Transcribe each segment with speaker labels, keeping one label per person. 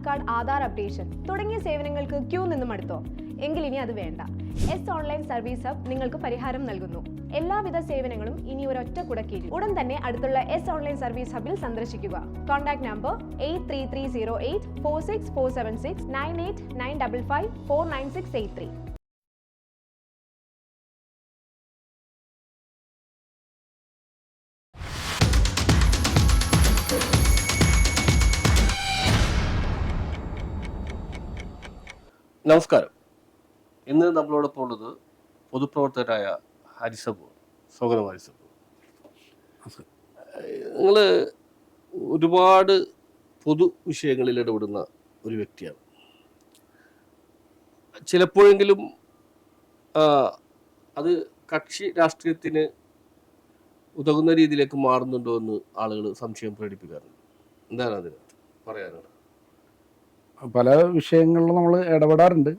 Speaker 1: Card, Aadhaar updation തുടങ്ങിയ സേവനങ്ങൾക്ക് Q നിന്നും അടുത്തോ? എങ്കിൽ ഇനി അത് വേണ്ട. എസ് ഓൺലൈൻ സർവീസ് ഹബ് നിങ്ങൾക്ക് പരിഹാരം നൽകുന്നു. എല്ലാവിധ സേവനങ്ങളും ഇനി ഒരൊറ്റ കുടക്കീഴിൽ. ഉടൻ തന്നെ അടുത്തുള്ള എസ് ഓൺലൈൻ സർവീസ് ഹബിൽ സന്ദർശിക്കുക. Contact number 8330846476 9895549683.
Speaker 2: നമസ്കാരം. ഇന്ന് നമ്മളോടൊപ്പം ഉള്ളത് പൊതുപ്രവർത്തകരായ ഹാരിസബ്. സ്വാഗതം ഹാരിസബ്. നിങ്ങൾ ഒരുപാട് പൊതു വിഷയങ്ങളിൽ ഇടപെടുന്ന ഒരു വ്യക്തിയാണ്. ചിലപ്പോഴെങ്കിലും അത് കക്ഷി രാഷ്ട്രീയത്തിന് ഉതകുന്ന രീതിയിലേക്ക് മാറുന്നുണ്ടോ എന്ന് ആളുകൾ സംശയം പ്രകടിപ്പിക്കാറുണ്ട്. എന്താണ് അതിന് പറയാനുള്ളത്?
Speaker 3: പല വിഷയങ്ങളിലും നമ്മൾ ഇടപെടാറുണ്ട്.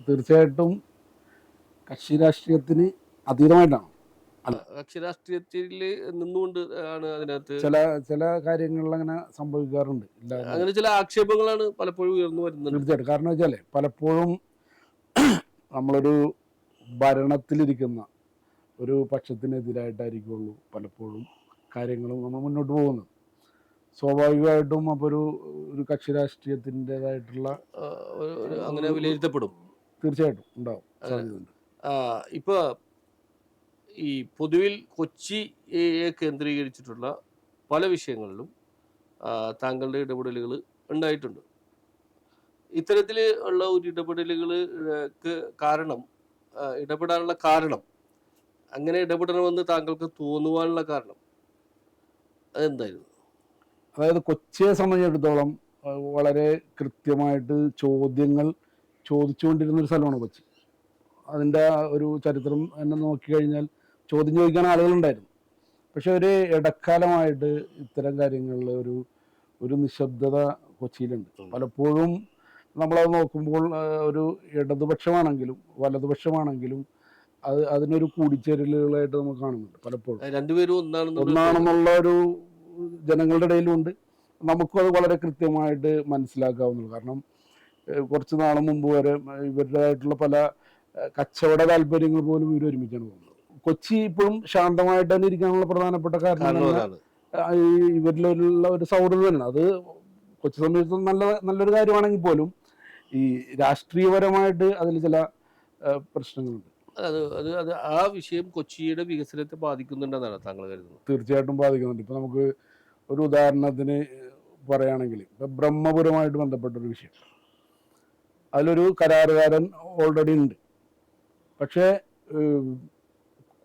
Speaker 3: തീർച്ചയായിട്ടും കക്ഷി രാഷ്ട്രീയത്തിന് അതീതമായിട്ടാണ്.
Speaker 2: കക്ഷി രാഷ്ട്രീയത്തിൽ നിന്നുകൊണ്ട് ആണ് അതിനകത്ത്
Speaker 3: ചില കാര്യങ്ങളിൽ അങ്ങനെ സംഭവിക്കാറുണ്ട്.
Speaker 2: അങ്ങനെ ചില ആക്ഷേപങ്ങളാണ് പലപ്പോഴും ഉയർന്നു വരുന്നത്.
Speaker 3: തീർച്ചയായിട്ടും. കാരണം വെച്ചാൽ പലപ്പോഴും നമ്മളൊരു ഭരണത്തിലിരിക്കുന്ന ഒരു പക്ഷത്തിനെതിരായിട്ടായിരിക്കുള്ളൂ പലപ്പോഴും കാര്യങ്ങളും നമ്മൾ മുന്നോട്ട് പോകുന്നത്. സ്വാഭാവികമായിട്ടും അപ്പോൾ ഒരു കക്ഷി രാഷ്ട്രീയത്തിൻ്റെതായിട്ടുള്ള
Speaker 2: അങ്ങനെ വിലയിരുത്തപ്പെടും.
Speaker 3: തീർച്ചയായിട്ടും ഉണ്ടാവും, സാധ്യതയുണ്ട്.
Speaker 2: ഇപ്പോൾ ഈ പൊതുവിൽ കൊച്ചിയെ കേന്ദ്രീകരിച്ചിട്ടുള്ള പല വിഷയങ്ങളിലും താങ്കളുടെ ഇടപെടലുകൾ ഉണ്ടായിട്ടുണ്ട്. ഇത്തരത്തിൽ ഉള്ള ഒരു ഇടപെടലുകൾക്ക് ഇടപെടാനുള്ള കാരണം, അങ്ങനെ ഇടപെടണമെന്ന് താങ്കൾക്ക് തോന്നുവാനുള്ള കാരണം അതെന്തായിരുന്നു?
Speaker 3: അതായത് കൊച്ചിയെ സംബന്ധിച്ചിടത്തോളം വളരെ കൃത്യമായിട്ട് ചോദ്യങ്ങൾ ചോദിച്ചുകൊണ്ടിരുന്നൊരു സ്ഥലമാണ് കൊച്ചി. അതിൻ്റെ ഒരു ചരിത്രം തന്നെ നോക്കിക്കഴിഞ്ഞാൽ ചോദ്യം ചോദിക്കാൻ ആളുകളുണ്ടായിരുന്നു. പക്ഷെ ഒരു ഇടക്കാലമായിട്ട് ഇത്തരം കാര്യങ്ങളിൽ ഒരു നിശബ്ദത കൊച്ചിയിലുണ്ട്. പലപ്പോഴും നമ്മളത് നോക്കുമ്പോൾ ഒരു ഇടതുപക്ഷമാണെങ്കിലും വലതുപക്ഷമാണെങ്കിലും അതിനൊരു കൂടിച്ചേരലുകളായിട്ട് നമുക്ക് കാണുന്നുണ്ട്. പലപ്പോഴും
Speaker 2: രണ്ടുപേരും
Speaker 3: ഒന്നാണെന്നുള്ള ഒരു ജനങ്ങളുടെ ഇടയിലുണ്ട്. നമുക്കും അത് വളരെ കൃത്യമായിട്ട് മനസ്സിലാക്കാവുന്നത്. കാരണം കുറച്ച് നാൾ മുമ്പ് വരെ ഇവരുടേതായിട്ടുള്ള പല കച്ചവട താല്പര്യങ്ങൾ പോലും ഇവർ ഒരുമിച്ചാണ് പോകുന്നത്. കൊച്ചി ഇപ്പോഴും ശാന്തമായിട്ട് തന്നെ ഇരിക്കാനുള്ള പ്രധാനപ്പെട്ട കാരണം ഇവരിലുള്ള ഒരു സൗഹൃദം തന്നെ. അത് കൊച്ചി സംബന്ധിച്ചിടത്തോളം നല്ലൊരു കാര്യമാണെങ്കിൽ പോലും ഈ രാഷ്ട്രീയപരമായിട്ട് അതിൽ ചില പ്രശ്നങ്ങളുണ്ട്.
Speaker 2: അത് ആ വിഷയം കൊച്ചിയുടെ വികസനത്തെ ബാധിക്കുന്നുണ്ടെന്നാണ് താങ്കൾ കരുതുന്നത്?
Speaker 3: തീർച്ചയായിട്ടും ബാധിക്കുന്നുണ്ട്. ഇപ്പം നമുക്ക് ഒരു ഉദാഹരണത്തിന് പറയുകയാണെങ്കിൽ ഇപ്പം ബ്രഹ്മപുരമായിട്ട് ബന്ധപ്പെട്ടൊരു വിഷയം, അതിലൊരു കരാറുകാരൻ ഓൾറെഡി ഉണ്ട്. പക്ഷേ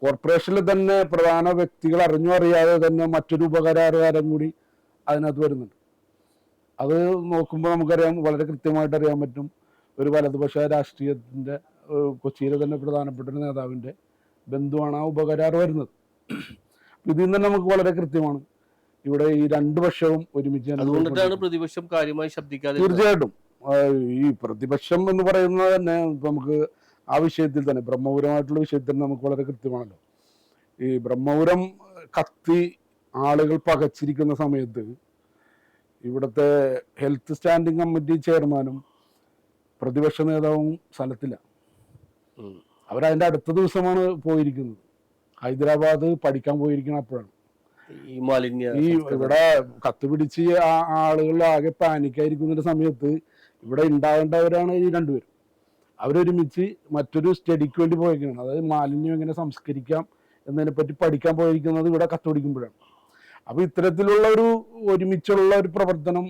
Speaker 3: കോർപ്പറേഷനിൽ തന്നെ പ്രധാന വ്യക്തികൾ അറിയാതെ തന്നെ മറ്റൊരു ഉപകരാറുകാരൻ കൂടി അതിനകത്ത് വരുന്നുണ്ട്. അത് നോക്കുമ്പോൾ നമുക്കറിയാം, വളരെ കൃത്യമായിട്ട് അറിയാൻ പറ്റും, ഒരു വലതുപക്ഷ രാഷ്ട്രീയത്തിൻ്റെ കൊച്ചിയിലെ തന്നെ പ്രധാനപ്പെട്ട ഒരു നേതാവിൻ്റെ ബന്ധുവാണ് ആ ഉപകരാറ് വരുന്നത്. ഇതിൽ നിന്ന് നമുക്ക് വളരെ കൃത്യമാണ് ഇവിടെ ഈ രണ്ടു പക്ഷവും ഒരുമിച്ച്.
Speaker 2: അതുകൊണ്ടിട്ടാണ് പ്രതിപക്ഷം കാര്യമായി ശബ്ദിക്കാതെ.
Speaker 3: തീർച്ചയായിട്ടും ഈ പ്രതിപക്ഷം എന്ന് പറയുന്നത് തന്നെ നമുക്ക് ആ വിഷയത്തിൽ തന്നെ ബ്രഹ്മപുരമായിട്ടുള്ള വിഷയത്തിൽ നമുക്ക് വളരെ കൃത്യമാണല്ലോ. ഈ ബ്രഹ്മപുരം കത്തി ആളുകൾ പകച്ചിരിക്കുന്ന സമയത്ത് ഇവിടുത്തെ ഹെൽത്ത് സ്റ്റാൻഡിംഗ് കമ്മിറ്റി ചെയർമാനും പ്രതിപക്ഷ നേതാവും സ്ഥലത്തില്ല. അവരതിൻ്റെ അടുത്ത ദിവസമാണ് പോയിരിക്കുന്നത്. ഹൈദരാബാദ് പഠിക്കാൻ പോയിരിക്കണം. അപ്പോഴാണ് ഈ ഇവിടെ കത്തുപിടിച്ച് ആളുകൾ ആകെ പാനിക്കായിരിക്കുന്ന സമയത്ത് ഇവിടെ ഉണ്ടാകേണ്ടവരാണ് ഈ രണ്ടുപേരും. അവരൊരുമിച്ച് മറ്റൊരു സ്റ്റഡിക്ക് വേണ്ടി പോയിരിക്കുകയാണ്. അതായത് മാലിന്യം എങ്ങനെ സംസ്കരിക്കാം എന്നതിനെപ്പറ്റി പഠിക്കാൻ പോയിരിക്കുന്നത് ഇവിടെ കത്തുപിടിക്കുമ്പോഴാണ്. അപ്പോൾ ഇത്തരത്തിലുള്ള ഒരുമിച്ചുള്ള ഒരു പ്രവർത്തനം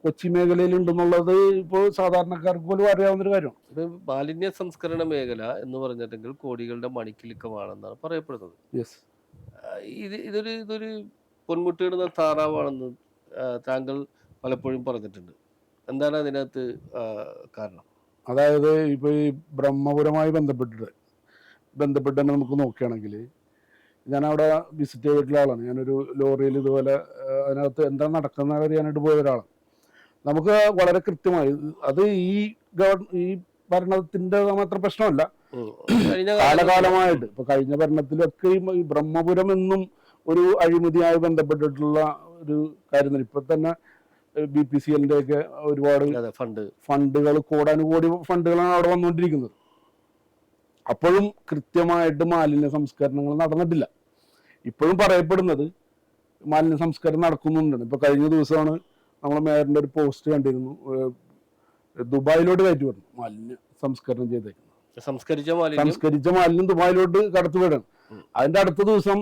Speaker 3: കൊച്ചി മേഖലയിൽ ഉണ്ടെന്നുള്ളത് ഇപ്പോൾ സാധാരണക്കാർക്ക് പോലും അറിയാവുന്നൊരു കാര്യമാണ്.
Speaker 2: ഇത് മാലിന്യ സംസ്കരണ മേഖല എന്ന് പറഞ്ഞിട്ടെങ്കിൽ കോടികളുടെ മണിക്കിലുക്കമാണെന്നാണ് പറയപ്പെടുന്നത്.
Speaker 3: യെസ്,
Speaker 2: ഇതൊരു പൊന്മുട്ടിയിടുന്ന താറാവാണെന്ന് താങ്കൾ പലപ്പോഴും പറഞ്ഞിട്ടുണ്ട്. എന്താണ് അതിനകത്ത് കാരണം?
Speaker 3: അതായത് ഇപ്പോൾ ഈ ബ്രഹ്മപുരമായി ബന്ധപ്പെട്ട് തന്നെ നമുക്ക് നോക്കുകയാണെങ്കിൽ, ഞാനവിടെ വിസിറ്റ് ചെയ്തിട്ടുള്ള ആളാണ്. ഞാനൊരു ലോറിയിൽ ഇതുപോലെ അതിനകത്ത് എന്താ നടക്കുന്ന അറിയാനായിട്ട് പോയ ഒരാളാണ്. നമുക്ക് വളരെ കൃത്യമായി അത് ഈ ഭരണത്തിൻ്റെ മാത്രം പ്രശ്നമല്ല, കാലകാലമായിട്ട് ഇപ്പൊ കഴിഞ്ഞ ഭരണത്തിലൊക്കെ ഈ ബ്രഹ്മപുരം എന്നും ഒരു അഴിമതിയായി ബന്ധപ്പെട്ടിട്ടുള്ള ഒരു കാര്യം. ഇപ്പൊ തന്നെ BPCL ഒക്കെ ഒരുപാട് ഫണ്ടുകൾ, കോടാനുകോടി ഫണ്ടുകളാണ് അവിടെ വന്നുകൊണ്ടിരിക്കുന്നത്. അപ്പോഴും കൃത്യമായിട്ട് മാലിന്യ സംസ്കരണങ്ങൾ നടന്നിട്ടില്ല. ഇപ്പോഴും പറയപ്പെടുന്നത് മാലിന്യ സംസ്കരണം നടക്കുന്നുണ്ട്. ഇപ്പൊ കഴിഞ്ഞ ദിവസമാണ് നമ്മൾ മേയറിന്റെ ഒരു പോസ്റ്റ് കണ്ടിരുന്നു, ദുബായിലോട്ട് കയറ്റി വിടണം മാലിന്യ സംസ്കരണം ചെയ്തേക്കുന്നത്. സംസ്കരിച്ച മാലിന്യം ദുബായിലോട്ട് കടത്തിവിടണം. അതിന്റെ അടുത്ത ദിവസം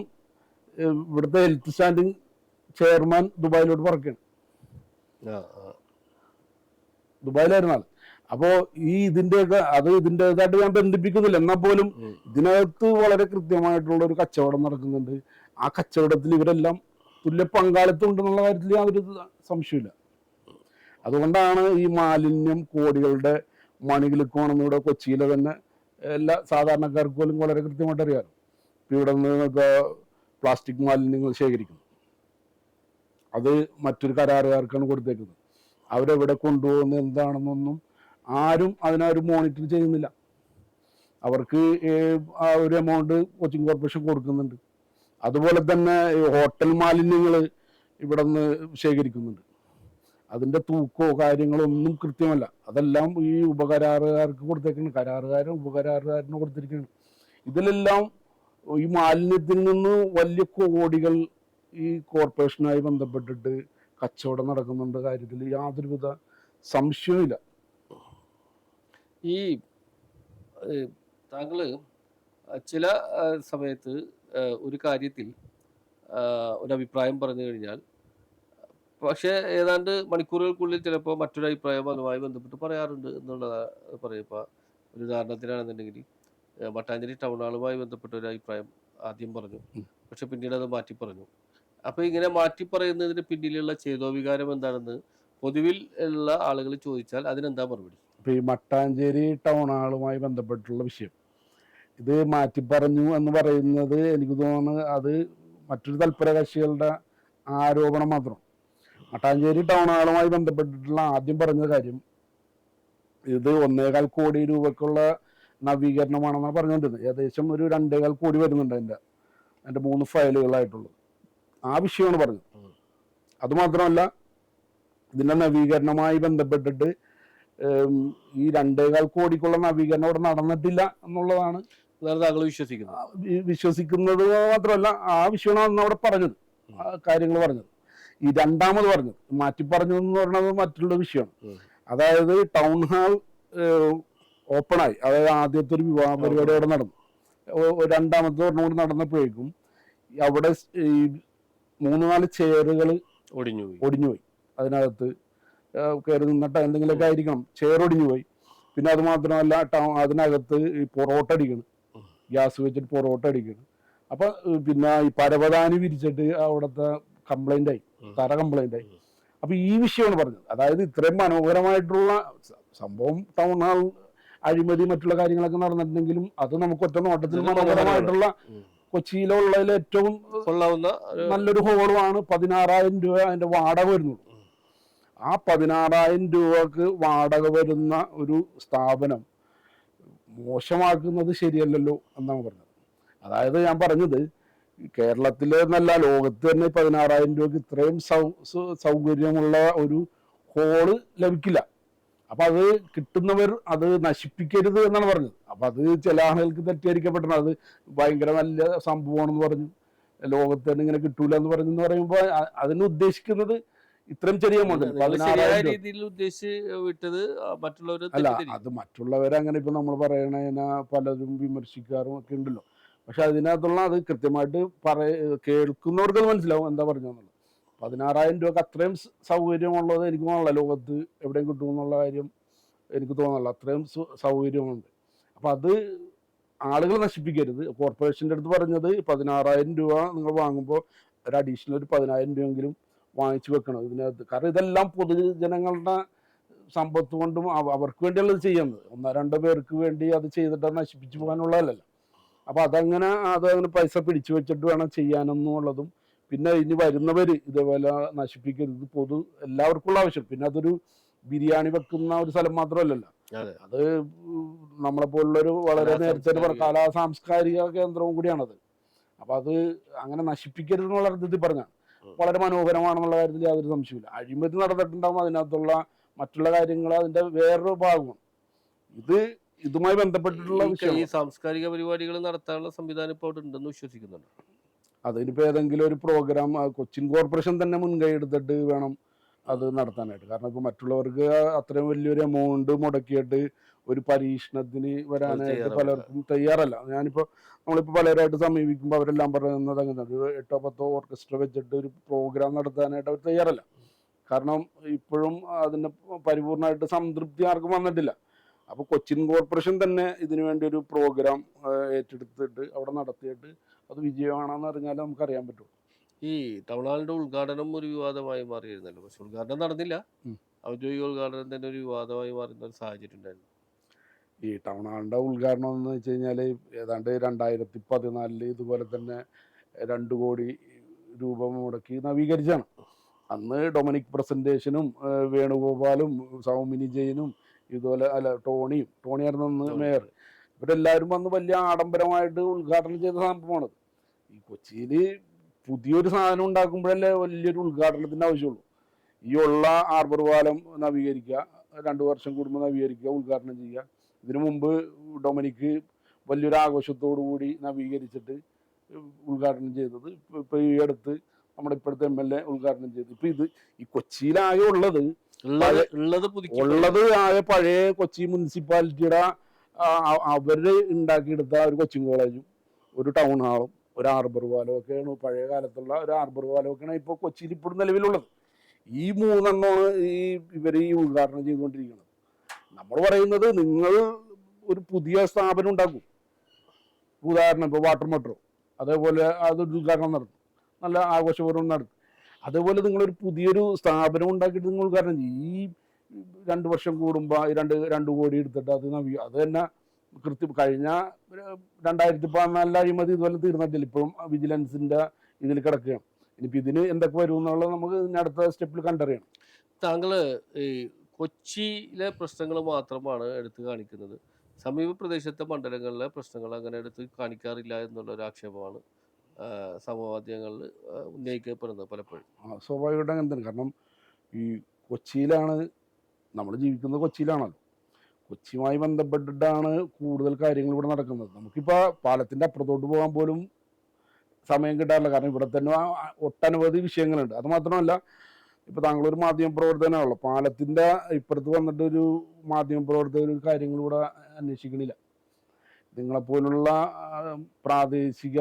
Speaker 3: ഇവിടുത്തെ ഹെൽത്ത് സ്റ്റാൻഡിങ് ചെയർമാൻ ദുബായിലോട്ട് പറക്കുകയാണ്. ദുബായിലായിരുന്ന ആൾ. അപ്പോ ഇതിൻ്റെതായിട്ട് ഞാൻ ബന്ധിപ്പിക്കുന്നില്ല. എന്നാൽ പോലും ഇതിനകത്ത് വളരെ കൃത്യമായിട്ടുള്ള ഒരു കച്ചവടം നടക്കുന്നുണ്ട്. ആ കച്ചവടത്തിൽ ഇവരെല്ലാം തുല്യ പങ്കാളിത്തം ഉണ്ടെന്നുള്ള കാര്യത്തിൽ യാതൊരു സംശയമില്ല. അതുകൊണ്ടാണ് ഈ മാലിന്യം കോടികളുടെ മണികിലുക്കമാണെന്ന് ഇവിടെ കൊച്ചിയിലെ തന്നെ എല്ലാ സാധാരണക്കാർക്ക് പോലും വളരെ കൃത്യമായിട്ട് അറിയാറ്. ഇപ്പം ഇവിടെ നിന്ന് പ്ലാസ്റ്റിക് മാലിന്യങ്ങൾ ശേഖരിക്കുന്നു, അത് മറ്റൊരു കരാറുകാർക്കാണ് കൊടുത്തേക്കുന്നത്. അവരെവിടെ കൊണ്ടുപോകുന്നത് എന്താണെന്നൊന്നും ആരും അതിനൊരു മോണിറ്റർ ചെയ്യുന്നില്ല. അവർക്ക് ആ ഒരു എമൗണ്ട് കൊച്ചിൻ കോർപ്പറേഷൻ കൊടുക്കുന്നുണ്ട്. അതുപോലെ തന്നെ ഹോട്ടൽ മാലിന്യങ്ങൾ ഇവിടെ നിന്ന് ശേഖരിക്കുന്നുണ്ട്. അതിൻ്റെ തൂക്കോ കാര്യങ്ങളോ ഒന്നും കൃത്യമല്ല. അതെല്ലാം ഈ ഉപകരാറുകാർക്ക് കൊടുത്തേക്കുന്നു, ഉപകരാറുകാരന് കൊടുത്തിരിക്കുന്നു. ഇതിലെല്ലാം ഈ മാലിന്യത്തിൽ നിന്ന് വലിയ കോടികൾ ഈ കോർപ്പറേഷനുമായി ബന്ധപ്പെട്ടിട്ട് കച്ചവടം നടക്കുന്നുണ്ട്. കാര്യത്തിൽ യാതൊരുവിധ സംശയവുമില്ല.
Speaker 2: ഈ താങ്കള് ചില സമയത്ത് ഒരു കാര്യത്തിൽ ഒരു അഭിപ്രായം പറഞ്ഞു കഴിഞ്ഞാൽ പക്ഷേ ഏതാണ്ട് മണിക്കൂറുകൾക്കുള്ളിൽ ചിലപ്പോൾ മറ്റൊരു അഭിപ്രായം അതുമായി ബന്ധപ്പെട്ട് പറയാറുണ്ട് എന്നുള്ളതാണ് പറയപ്പോൾ. ഒരു ഉദാഹരണത്തിനാണെന്നുണ്ടെങ്കിൽ മട്ടാഞ്ചേരി ടൗൺ ഹാളുമായി ബന്ധപ്പെട്ട ഒരു അഭിപ്രായം ആദ്യം പറഞ്ഞു, പക്ഷെ പിന്നീട് അത് മാറ്റി പറഞ്ഞു. അപ്പോൾ ഇങ്ങനെ മാറ്റി പറയുന്നതിന് പിന്നിലുള്ള ചേതോവികാരം എന്താണെന്ന് പൊതുവിൽ ഉള്ള ആളുകൾ ചോദിച്ചാൽ അതിനെന്താ മറുപടി?
Speaker 3: ഇപ്പം ഈ മട്ടാഞ്ചേരി ടൗൺ ഹാളുമായി ബന്ധപ്പെട്ടുള്ള വിഷയം ഇത് മാറ്റി പറഞ്ഞു എന്ന് പറയുന്നത് എനിക്ക് തോന്നുന്നത് അത് മറ്റൊരു തൽപര കക്ഷികളുടെ ആരോപണം മാത്രം. മട്ടാഞ്ചേരി ടൗൺ ഹാളുമായി ബന്ധപ്പെട്ടിട്ടുള്ള ആദ്യം പറഞ്ഞ കാര്യം ഇത് 1.25 കോടി രൂപക്കുള്ള നവീകരണമാണെന്നാണ് പറഞ്ഞുകൊണ്ടിരുന്നത്. ഏകദേശം ഒരു 2.25 കോടി വരുന്നുണ്ട് എൻ്റെ 3 ഫയലുകളായിട്ടുള്ളത്. ആ വിഷയമാണ് പറഞ്ഞത്. അതുമാത്രമല്ല, ഇതിൻ്റെ നവീകരണവുമായി ബന്ധപ്പെട്ടിട്ട് ഈ 2.25 കോടിക്കുള്ള നവീകരണം അവിടെ നടന്നിട്ടില്ല എന്നുള്ളതാണ്
Speaker 2: താങ്കൾ
Speaker 3: വിശ്വസിക്കുന്നത്. മാത്രമല്ല, ആ വിഷയമാണ് അന്ന് അവിടെ പറഞ്ഞത്, കാര്യങ്ങൾ പറഞ്ഞത്. ഈ രണ്ടാമത് പറഞ്ഞത് മാറ്റി പറഞ്ഞതെന്ന് പറയുന്നത് മറ്റുള്ള വിഷയമാണ്. അതായത് ടൗൺ ഹാൾ ഓപ്പണായി, അതായത് ആദ്യത്തെ ഒരു വിവാഹ പരിപാടി അവിടെ നടന്നു. രണ്ടാമത്തെ ഒരെണ്ണം കൂടി നടന്നപ്പോഴേക്കും അവിടെ ഈ 3-4 ചെയറുകൾ ഒടിഞ്ഞുപോയി. അതിനകത്ത് കയറി നിന്നിട്ട് എന്തെങ്കിലുമൊക്കെ ആയിരിക്കണം, ചെയർ ഒടിഞ്ഞുപോയി. പിന്നെ അത് മാത്രമല്ല, അതിനകത്ത് ഈ പൊറോട്ട അടിക്കണം, ഗ്യാസ് വെച്ചിട്ട് പൊറോട്ട അടിക്കണം. അപ്പൊ പിന്നെ ഈ പരവതാനി വിരിച്ചിട്ട് അവിടുത്തെ കംപ്ലൈന്റ് ആയി, തറ കംപ്ലൈന്റ് ആയി. അപ്പൊ ഈ വിഷയമാണ് പറഞ്ഞത്. അതായത് ഇത്രയും മനോഹരമായിട്ടുള്ള സംഭവം ടൗൺ ഹാൾ അഴിമതി മറ്റുള്ള കാര്യങ്ങളൊക്കെ നടന്നിട്ടുണ്ടെങ്കിലും അത് നമുക്ക് ഒറ്റ നോട്ടത്തിൽ മനോഹരമായിട്ടുള്ള കൊച്ചിയിലുള്ളതിൽ ഏറ്റവും നല്ലൊരു ഹോളുമാണ്. 16,000 രൂപ അതിന്റെ വാടക വരുന്നുള്ളൂ. ആ 16,000 രൂപക്ക് വാടക വരുന്ന ഒരു സ്ഥാപനം മോശമാക്കുന്നത് ശരിയല്ലല്ലോ എന്നാണ് പറഞ്ഞത്. അതായത് ഞാൻ പറഞ്ഞത് കേരളത്തിലെ എന്നല്ല, ലോകത്ത് തന്നെ 16,000 രൂപക്ക് ഇത്രയും സൗകര്യമുള്ള ഒരു ഹോള് ലഭിക്കില്ല. അപ്പൊ അത് കിട്ടുന്നവർ അത് നശിപ്പിക്കരുത് എന്നാണ് പറഞ്ഞത്. അപ്പൊ അത് ചില ആളുകൾക്ക് തെറ്റിദ്ധരിക്കപ്പെടണം, അത് ഭയങ്കര നല്ല സംഭവമാണെന്ന് പറഞ്ഞു, ലോകത്ത് തന്നെ ഇങ്ങനെ കിട്ടൂല എന്ന് പറഞ്ഞു പറയുമ്പോൾ അതിന് ഉദ്ദേശിക്കുന്നത് ഇത്രയും ചെറിയ എമൗണ്ട്. അല്ല, അത് മറ്റുള്ളവരങ്ങനെ ഇപ്പൊ നമ്മൾ പറയണതിനെ പലരും വിമർശിക്കാറും ഒക്കെ ഉണ്ടല്ലോ. പക്ഷെ അതിനകത്തുള്ള അത് കൃത്യമായിട്ട് കേൾക്കുന്നവർക്ക് അത് മനസ്സിലാവും എന്താ പറഞ്ഞെന്നുള്ളത്. 16,000 രൂപക്ക് അത്രയും സൗകര്യമുള്ളത് എനിക്ക് തോന്നുന്നില്ല ലോകത്ത് എവിടെയും കിട്ടുമെന്നുള്ള കാര്യം എനിക്ക് തോന്നുന്നില്ല. അത്രയും സൗകര്യമുണ്ട്. അപ്പം അത് ആളുകൾ നശിപ്പിക്കരുത്. കോർപ്പറേഷൻ്റെ അടുത്ത് പറഞ്ഞത് 16,000 രൂപ നിങ്ങൾ വാങ്ങുമ്പോൾ ഒരു അഡീഷണൽ ഒരു 10,000 രൂപയെങ്കിലും വാങ്ങിച്ചു വെക്കണം ഇതിനകത്ത്. കാരണം ഇതെല്ലാം പൊതുജനങ്ങളുടെ സമ്പത്ത് കൊണ്ടും അവർക്ക് വേണ്ടിയുള്ളത് ചെയ്യുന്നത്. 1-2 പേർക്ക് വേണ്ടി അത് ചെയ്തിട്ട് നശിപ്പിച്ചു പോകാനുള്ളതല്ലല്ലോ. അപ്പം അതങ്ങനെ പൈസ പിടിച്ചു വെച്ചിട്ട് വേണം ചെയ്യാനെന്നുള്ളതും. പിന്നെ ഇനി വരുന്നവർ ഇതേപോലെ നശിപ്പിക്കരുത്, എല്ലാവർക്കുള്ള ആവശ്യം. പിന്നെ അതൊരു ബിരിയാണി വെക്കുന്ന ഒരു സ്ഥലം മാത്രമല്ലല്ലോ, അത് നമ്മളെ പോലുള്ളൊരു വളരെ നേരത്തെ കലാ സാംസ്കാരിക കേന്ദ്രവും കൂടിയാണത്. അപ്പൊ അത് അങ്ങനെ നശിപ്പിക്കരുത് എന്നുള്ള അർത്ഥത്തിൽ പറഞ്ഞാണ്. വളരെ മനോഹരമാണെന്നുള്ള കാര്യത്തിൽ യാതൊരു സംശയമില്ല. അഴിമതി നടന്നിട്ടുണ്ടാകും അതിനകത്തുള്ള മറ്റുള്ള കാര്യങ്ങൾ അതിന്റെ വേറൊരു ഭാഗമാണ്. ഇതുമായി ബന്ധപ്പെട്ടിട്ടുള്ള വിഷയം.
Speaker 2: ഈ സാംസ്കാരിക പരിപാടികൾ നടത്താനുള്ള സംവിധാനം ഇപ്പോൾ അവിടെ ഉണ്ടെന്ന് വിശ്വസിക്കുന്നുണ്ട്.
Speaker 3: അതിനിപ്പോ ഏതെങ്കിലും ഒരു പ്രോഗ്രാം കൊച്ചിൻ കോർപ്പറേഷൻ തന്നെ മുൻകൈ എടുത്തിട്ട് വേണം അത് നടത്താനായിട്ട്. കാരണം ഇപ്പൊ മറ്റുള്ളവർക്ക് അത്രയും വലിയൊരു എമൗണ്ട് മുടക്കിയിട്ട് ഒരു പരീക്ഷണത്തിന് വരാനായിട്ട് പലർക്കും തയ്യാറല്ല. നമ്മളിപ്പോ പലരായിട്ട് സമീപിക്കുമ്പോൾ അവരെല്ലാം പറയുന്നത് അങ്ങനെ ഒരു 8 10 ഓർക്കസ്ട്ര വെച്ചിട്ട് ഒരു പ്രോഗ്രാം നടത്താനായിട്ട് അവർ തയ്യാറല്ല. കാരണം ഇപ്പോഴും അതിന്റെ പരിപൂർണമായിട്ട് സംതൃപ്തി ആർക്കും വന്നിട്ടില്ല. അപ്പൊ കൊച്ചിൻ കോർപ്പറേഷൻ തന്നെ ഇതിനു വേണ്ടി ഒരു പ്രോഗ്രാം ഏറ്റെടുത്തിട്ട് അവിടെ നടത്തിയിട്ട് അത് വിജയമാണെന്ന് അറിഞ്ഞാൽ നമുക്കറിയാൻ പറ്റും.
Speaker 2: ഈ ടൗൺ ഹാളിന്റെ ഉദ്ഘാടനം ഒരു വിവാദമായി മാറിയിരുന്നല്ലോ. പക്ഷെ ഉദ്ഘാടനം നടന്നില്ല. ഔദ്യോഗിക ഉദ്ഘാടനം തന്നെ ഒരു വിവാദമായി മാറുന്ന ഒരു സാഹചര്യം ഉണ്ടായിരുന്നു.
Speaker 3: ഈ ടൗൺ ഹാളിന്റെ ഉദ്ഘാടനം എന്ന് വെച്ച് കഴിഞ്ഞാൽ ഏതാണ്ട് 2014 ഇതുപോലെ തന്നെ 2 കോടി രൂപ മുടക്കി നവീകരിച്ചാണ്. അന്ന് ഡൊമിനിക് പ്രസന്റേഷനും വേണുഗോപാലും സൗമിനി ജെയിനും ഇതുപോലെ ടോണിയായിരുന്നു അന്ന് മേയർ. ഇവരെല്ലാവരും വന്ന് വലിയ ആഡംബരമായിട്ട് ഉദ്ഘാടനം ചെയ്ത സംഭവമാണ്. ഈ കൊച്ചിയിൽ പുതിയൊരു സാധനം ഉണ്ടാക്കുമ്പോഴല്ലേ വലിയൊരു ഉദ്ഘാടനത്തിന്റെ ആവശ്യമുള്ളൂ. ഈ ഉള്ള ഹാർബർ പാലം നവീകരിക്കുക, 2 വർഷം കൂടുമ്പോൾ നവീകരിക്കുക, ഉദ്ഘാടനം ചെയ്യുക. ഇതിനു മുമ്പ് ഡൊമിനിക്ക് വലിയൊരു ആഘോഷത്തോടു കൂടി നവീകരിച്ചിട്ട് ഉദ്ഘാടനം ചെയ്തത്. ഇപ്പൊ ഈ അടുത്ത് നമ്മുടെ ഇപ്പോഴത്തെ MLA ഉദ്ഘാടനം ചെയ്തു. ഇപ്പൊ ഈ കൊച്ചിയിലാകെ ഉള്ളത് ആകെ പഴയ കൊച്ചി മുനിസിപ്പാലിറ്റിയുടെ അവര് ഉണ്ടാക്കിയെടുത്ത ഒരു കൊച്ചിൻ കോളേജും ഒരു ടൗൺ ഹാളും ഒരു ഹാർബർ പാലവും ഒക്കെയാണ്. പഴയ കാലത്തുള്ള ഒരു ഹാർബർ പാലം ഒക്കെയാണ് ഇപ്പോൾ കൊച്ചിയിൽ ഇപ്പോഴും നിലവിലുള്ളത്. ഈ 3 എണ്ണമാണ് ഇവർ ഈ ഉദ്ഘാടനം ചെയ്തുകൊണ്ടിരിക്കുന്നത്. നമ്മൾ പറയുന്നത് നിങ്ങൾ ഒരു പുതിയ സ്ഥാപനം ഉണ്ടാക്കും. ഉദാഹരണം ഇപ്പോൾ വാട്ടർ മെട്രോ, അതേപോലെ അതൊരു ഉദ്ഘാടനം നടത്തും, നല്ല ആഘോഷപൂർവ്വം നടത്തും. അതേപോലെ നിങ്ങളൊരു പുതിയൊരു സ്ഥാപനം ഉണ്ടാക്കിയിട്ട് നിങ്ങൾ ഉദ്ഘാടനം ചെയ്യും. ഈ 2 വർഷം കൂടുമ്പോൾ 2 കോടി എടുത്തിട്ട് അത് തന്നെ കഴിഞ്ഞ 2014 അഴിമതി ഇതുപോലെ തീർന്നിട്ടില്ല. ഇപ്പോഴും വിജിലൻസിന്റെ ഇതിൽ കിടക്കുകയാണ്. ഇനിയിപ്പോൾ ഇതിന് എന്തൊക്കെ വരും എന്നുള്ളത് നമുക്ക് അടുത്ത സ്റ്റെപ്പിൽ കണ്ടറിയണം.
Speaker 2: താങ്കള് ഈ കൊച്ചിയിലെ പ്രശ്നങ്ങൾ മാത്രമാണ് എടുത്തു കാണിക്കുന്നത്. സമീപ പ്രദേശത്തെ മണ്ഡലങ്ങളിലെ പ്രശ്നങ്ങൾ അങ്ങനെ എടുത്ത് കാണിക്കാറില്ല എന്നുള്ളൊരു ആക്ഷേപമാണ് സമവാദ്യങ്ങളിൽ ഉന്നയിക്കപ്പെടുന്നത് പലപ്പോഴും.
Speaker 3: സ്വാഭാവികമായിട്ട് അങ്ങനെ തന്നെ. കാരണം ഈ കൊച്ചിയിലാണ് നമ്മൾ ജീവിക്കുന്നത്, കൊച്ചിയിലാണല്ലോ. കൊച്ചിയുമായി ബന്ധപ്പെട്ടിട്ടാണ് കൂടുതൽ കാര്യങ്ങൾ ഇവിടെ നടക്കുന്നത്. നമുക്കിപ്പോൾ പാലത്തിൻ്റെ അപ്പുറത്തോട്ട് പോകാൻ പോലും സമയം കിട്ടാറില്ല. കാരണം ഇവിടെ തന്നെ ഒട്ടനവധി വിഷയങ്ങളുണ്ട്. അത് മാത്രമല്ല, ഇപ്പോൾ താങ്കളൊരു മാധ്യമപ്രവർത്തനമാണല്ലോ, പാലത്തിൻ്റെ ഇപ്പുറത്ത് വന്നിട്ട് ഒരു മാധ്യമപ്രവർത്തകർ ഒരു കാര്യങ്ങൾ ഇവിടെ അന്വേഷിക്കണില്ല. നിങ്ങളെപ്പോലുള്ള പ്രാദേശിക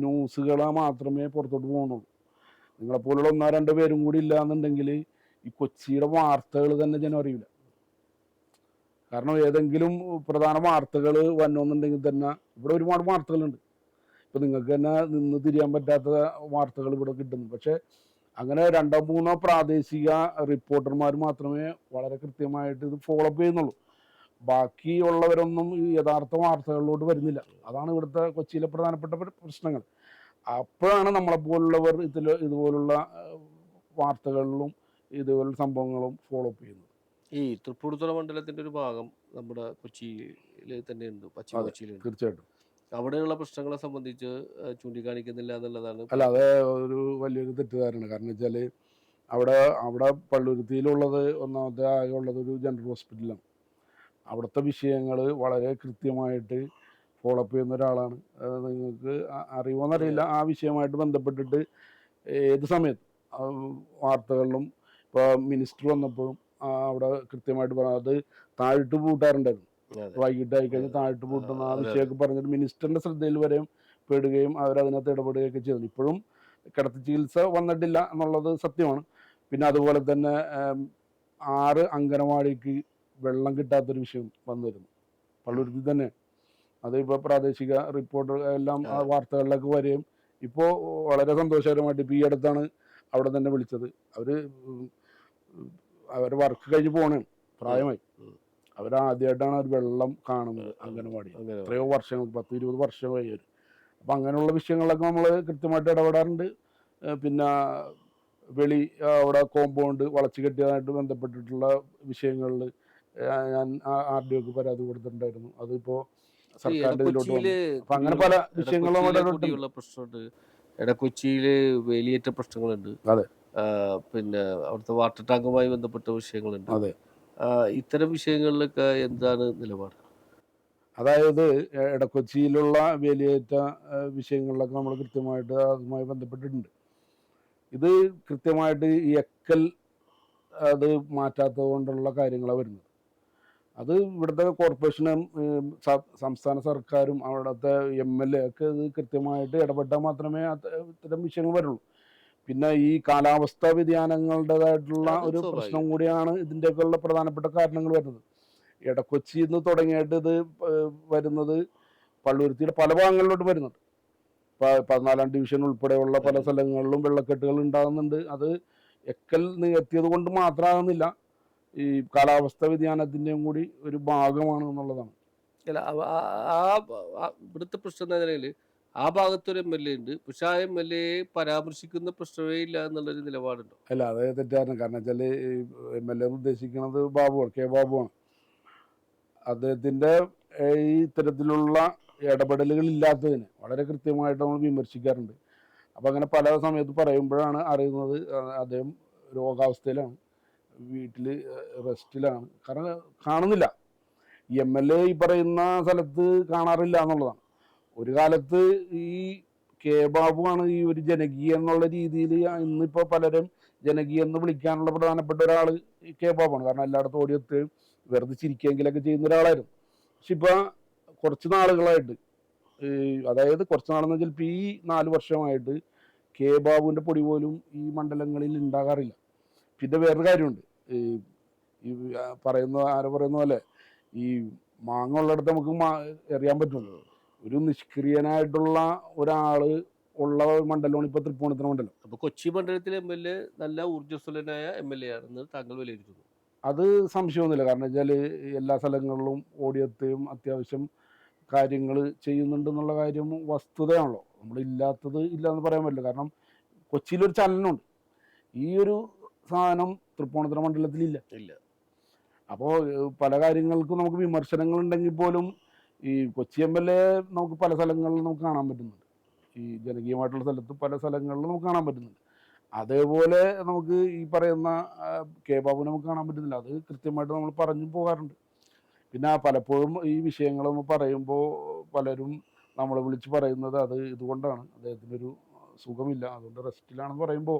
Speaker 3: ന്യൂസുകൾ മാത്രമേ പുറത്തോട്ട് പോകുന്നുള്ളൂ. നിങ്ങളെപ്പോലുള്ള 1-2 പേരും കൂടി ഇല്ല എന്നുണ്ടെങ്കിൽ ഈ കൊച്ചിയുടെ വാർത്തകൾ തന്നെ ജനം അറിയില്ല. കാരണം ഏതെങ്കിലും പ്രധാന വാർത്തകൾ വന്നോന്നുണ്ടെങ്കിൽ തന്നെ ഇവിടെ ഒരുപാട് വാർത്തകളുണ്ട്. ഇപ്പം നിങ്ങൾക്ക് തന്നെ നിന്ന് തിരിയാൻ പറ്റാത്ത വാർത്തകൾ ഇവിടെ കിട്ടുന്നു. പക്ഷെ അങ്ങനെ 2-3 പ്രാദേശിക റിപ്പോർട്ടർമാർ മാത്രമേ വളരെ കൃത്യമായിട്ട് ഇത് ഫോളോ അപ്പ് ചെയ്യുന്നുള്ളൂ. ബാക്കിയുള്ളവരൊന്നും ഈ യഥാർത്ഥ വാർത്തകളിലോട്ട് വരുന്നില്ല. അതാണ് ഇവിടുത്തെ കൊച്ചിയിലെ പ്രധാനപ്പെട്ട പ്രശ്നങ്ങൾ. അപ്പോഴാണ് നമ്മളെപ്പോലുള്ളവർ ഇതുപോലുള്ള വാർത്തകളിലും ഇതുപോലുള്ള സംഭവങ്ങളും ഫോളോ അപ്പ് ചെയ്യുന്നത്.
Speaker 2: ഈ തൃപ്പൂണിത്തുറ മണ്ഡലത്തിന്റെ ഒരു ഭാഗം നമ്മുടെ കൊച്ചിയിൽ തന്നെയുണ്ട്, പശ്ചിമ കൊച്ചിയിലുണ്ട്.
Speaker 3: തീർച്ചയായിട്ടും
Speaker 2: അവിടെയുള്ള പ്രശ്നങ്ങളെ സംബന്ധിച്ച് ചൂണ്ടിക്കാണിക്കുന്നില്ല എന്നുള്ളതാണ്.
Speaker 3: അല്ല, അത് ഒരു വലിയൊരു തെറ്റിദ്ധാരണ. കാരണം വെച്ചാൽ അവിടെ പള്ളുരുത്തിയിലുള്ളത് ഒന്നാമത്തെ ആകെ ഉള്ളത് ഒരു ജനറൽ ഹോസ്പിറ്റലാണ്. അവിടുത്തെ വിഷയങ്ങൾ വളരെ കൃത്യമായിട്ട് ഫോളോ അപ്പ് ചെയ്യുന്ന ഒരാളാണ്. നിങ്ങൾക്ക് അറിയുമോയെന്നറിയില്ല. ആ വിഷയമായിട്ട് ബന്ധപ്പെട്ടിട്ട് ഏത് സമയത്ത് വാർത്തകളിലും ഇപ്പോൾ മിനിസ്റ്റർ വന്നപ്പോഴും അവിടെ കൃത്യമായിട്ട് അത് താഴിട്ട് പൂട്ടാറുണ്ടായിരുന്നു. വൈകിട്ട് ആയിക്കഴിഞ്ഞാൽ താഴിട്ട് പൂട്ടുന്ന ആ വിഷയമൊക്കെ പറഞ്ഞിട്ട് മിനിസ്റ്ററിന്റെ ശ്രദ്ധയിൽ വരെയും പെടുകയും അവരതിനകത്ത് ഇടപെടുകയൊക്കെ ചെയ്തു. ഇപ്പോഴും കിടത്തി ചികിത്സ വന്നിട്ടില്ല എന്നുള്ളത് സത്യമാണ്. പിന്നെ അതുപോലെ തന്നെ 6 അംഗനവാടിക്ക് വെള്ളം കിട്ടാത്തൊരു വിഷയം വന്നിരുന്നു പള്ളുരുത്തി തന്നെ. അത് ഇപ്പോൾ പ്രാദേശിക റിപ്പോർട്ടർ എല്ലാം ആ വാർത്തകളിലൊക്കെ വരികയും ഇപ്പോൾ വളരെ സന്തോഷകരമായിട്ട് ഇപ്പോൾ ഈ അടുത്താണ് അവിടെ തന്നെ വിളിച്ചത്. അവർ വർക്ക് കഴിഞ്ഞ് പോകണേ, പ്രായമായി. അവരാദ്യമായിട്ടാണ് ഒരു വെള്ളം കാണുന്നത് അംഗനവാടി. എത്രയോ വർഷങ്ങൾ, 10-20 വർഷമായി. അപ്പം അങ്ങനെയുള്ള വിഷയങ്ങളിലൊക്കെ നമ്മൾ കൃത്യമായിട്ട് ഇടപെടാറുണ്ട്. പിന്നെ അവിടെ കോമ്പൗണ്ട് വളച്ചു കെട്ടിയതായിട്ട് ബന്ധപ്പെട്ടിട്ടുള്ള വിഷയങ്ങളിൽ ഞാൻ RDOക്ക് പരാതി കൊടുത്തിട്ടുണ്ടായിരുന്നു. അതിപ്പോൾ സർക്കാരിൻ്റെ ഇതിലോട്ട് വന്നു. അപ്പം അങ്ങനെ പല വിഷയങ്ങളും
Speaker 2: പ്രശ്നമുണ്ട്. ഇടക്കൊച്ചിയിൽ വേലിയേറ്റ പ്രശ്നങ്ങളുണ്ട്.
Speaker 3: അതെ.
Speaker 2: പിന്നെ അവിടുത്തെ വാട്ടർ ടാങ്കുമായി ബന്ധപ്പെട്ട വിഷയങ്ങളുണ്ട്.
Speaker 3: അതെ.
Speaker 2: ഇത്തരം വിഷയങ്ങളിലൊക്കെ എന്താണ് നിലപാട്?
Speaker 3: അതായത് ഇടക്കൊച്ചിയിലുള്ള വേലിയേറ്റ വിഷയങ്ങളിലൊക്കെ നമ്മൾ കൃത്യമായിട്ട് അതുമായി ബന്ധപ്പെട്ടിട്ടുണ്ട്. ഇത് കൃത്യമായിട്ട് ഈ എക്കൽ അത് മാറ്റാത്തത് കൊണ്ടുള്ള കാര്യങ്ങളാണ് വരുന്നത്. അത് ഇവിടുത്തെ കോർപ്പറേഷനും സംസ്ഥാന സർക്കാരും അവിടുത്തെ MLA ഒക്കെ ഇത് കൃത്യമായിട്ട് ഇടപെട്ടാൽ മാത്രമേ ഇത്തരം വിഷയങ്ങൾ വരുള്ളൂ. പിന്നെ ഈ കാലാവസ്ഥാ വ്യതിയാനങ്ങളുടേതായിട്ടുള്ള
Speaker 2: അത്
Speaker 3: ഒരു പ്രശ്നം
Speaker 2: സ്വാഭാവികം.
Speaker 3: കൂടിയാണ് ഇതിൻ്റെയൊക്കെയുള്ള പ്രധാനപ്പെട്ട കാരണങ്ങൾ വരുന്നത്. ഇടക്കൊച്ചിയിൽ നിന്ന് തുടങ്ങിയിട്ട് ഇത് വരുന്നത് പള്ളുരുത്തിയുടെ പല ഭാഗങ്ങളിലോട്ട് വരുന്നുണ്ട്. 14 ഡിവിഷൻ ഉൾപ്പെടെയുള്ള പല സ്ഥലങ്ങളിലും വെള്ളക്കെട്ടുകൾ ഉണ്ടാകുന്നുണ്ട്. അത് എക്കൽ നികത്തിയത് കൊണ്ട് മാത്രമാകുന്നില്ല, ഈ കാലാവസ്ഥ വ്യതിയാനത്തിൻ്റെയും കൂടി ഒരു ഭാഗമാണ് എന്നുള്ളതാണ്.
Speaker 2: അല്ല, ഇവിടുത്തെ പ്രശ്നം എന്ന നിലയിൽ ആ ഭാഗത്തൊരു MLA ഉണ്ട്, പക്ഷെ ആ MLA പരാമർശിക്കുന്ന പ്രശ്നമേ ഇല്ല എന്നുള്ളൊരു നിലപാടുണ്ടോ?
Speaker 3: അല്ല, അത് തെറ്റാണ്. കാരണം വെച്ചാൽ MLA ഉദ്ദേശിക്കുന്നത് ബാബുവാണ്, കെ ബാബുവാണ്. അദ്ദേഹത്തിൻ്റെ ഈ ഇത്തരത്തിലുള്ള ഇടപെടലുകൾ ഇല്ലാത്തതിന് വളരെ കൃത്യമായിട്ട് നമ്മൾ വിമർശിക്കാറുണ്ട്. അപ്പോൾ അങ്ങനെ പല സമയത്ത് പറയുമ്പോഴാണ് അറിയുന്നത് അദ്ദേഹം രോഗാവസ്ഥയിലാണ്, വീട്ടിൽ റെസ്റ്റിലാണ്. കാരണം കാണുന്നില്ല, MLA ഈ പറയുന്ന സ്ഥലത്ത് കാണാറില്ല എന്നുള്ളതാണ്. ഒരു കാലത്ത് ഈ കെ ബാബുവാണ് ഈ ഒരു ജനകീയ എന്നുള്ള രീതിയിൽ ഇന്നിപ്പോൾ പലരും ജനകീയ എന്ന് വിളിക്കാനുള്ള പ്രധാനപ്പെട്ട ഒരാൾ ഈ കെ ബാബുവാണ്. കാരണം എല്ലായിടത്തും ഓടിയെത്തുകയും വെറുതെ ചിരിക്കെങ്കിലൊക്കെ ചെയ്യുന്ന ഒരാളായിരുന്നു. പക്ഷെ ഇപ്പോൾ കുറച്ച് നാളുകളായിട്ട്, അതായത് കുറച്ച് നാളെന്ന് വെച്ചാൽ ഇപ്പോൾ ഈ 4 വർഷമായിട്ട് കെ ബാബുവിൻ്റെ പൊടി പോലും ഈ മണ്ഡലങ്ങളിൽ ഉണ്ടാകാറില്ല. പിന്നെ വേറൊരു കാര്യമുണ്ട്, ഈ ആരോ പറയുന്ന പോലെ ഈ മാങ്ങ ഉള്ളിടത്ത് നമുക്ക് എറിയാൻ പറ്റുള്ളൂ. ഒരു നിഷ്ക്രിയനായിട്ടുള്ള ഒരാൾ ഉള്ള മണ്ഡലമാണ് ഇപ്പോൾ തൃപ്പൂണിത്തുറ മണ്ഡലം.
Speaker 2: അപ്പോൾ കൊച്ചി മണ്ഡലത്തിലെ MLA നല്ല ഊർജ്ജസ്വലനായ MLA ആണെന്ന് താങ്കൾ വിലയിരുത്തുന്നു?
Speaker 3: അത് സംശയമൊന്നുമില്ല. കാരണം വെച്ചാൽ എല്ലാ സ്ഥലങ്ങളിലും ഓടിയെത്തുകയും അത്യാവശ്യം കാര്യങ്ങൾ ചെയ്യുന്നുണ്ടെന്നുള്ള കാര്യം വസ്തുതയാണല്ലോ. നമ്മളില്ലാത്തത് ഇല്ല എന്ന് പറയാൻ പറ്റില്ല. കാരണം കൊച്ചിയിലൊരു ചലനമുണ്ട്, ഈ ഒരു സാധനം തൃപ്പൂണിത്തുറ മണ്ഡലത്തിലില്ല.
Speaker 2: ഇല്ല.
Speaker 3: അപ്പോൾ പല കാര്യങ്ങൾക്കും നമുക്ക് വിമർശനങ്ങളുണ്ടെങ്കിൽ പോലും ഈ കൊച്ചി MLA നമുക്ക് പല സ്ഥലങ്ങളിലും നമുക്ക് കാണാൻ പറ്റുന്നുണ്ട്. ഈ ജനകീയമായിട്ടുള്ള സ്ഥലത്ത് പല സ്ഥലങ്ങളിലും നമുക്ക് കാണാൻ പറ്റുന്നുണ്ട്. അതേപോലെ നമുക്ക് ഈ പറയുന്ന കെ ബാബു നമുക്ക് കാണാൻ പറ്റുന്നില്ല. അത് കൃത്യമായിട്ട് നമ്മൾ പറഞ്ഞു പോകാറുണ്ട്. പിന്നെ പലപ്പോഴും ഈ വിഷയങ്ങൾ നമ്മൾ പറയുമ്പോൾ പലരും നമ്മളെ വിളിച്ച് പറയുന്നത് അത് ഇതുകൊണ്ടാണ്, അദ്ദേഹത്തിനൊരു സുഖമില്ല, അതുകൊണ്ട് റെസ്റ്റിലാണെന്ന് പറയുമ്പോൾ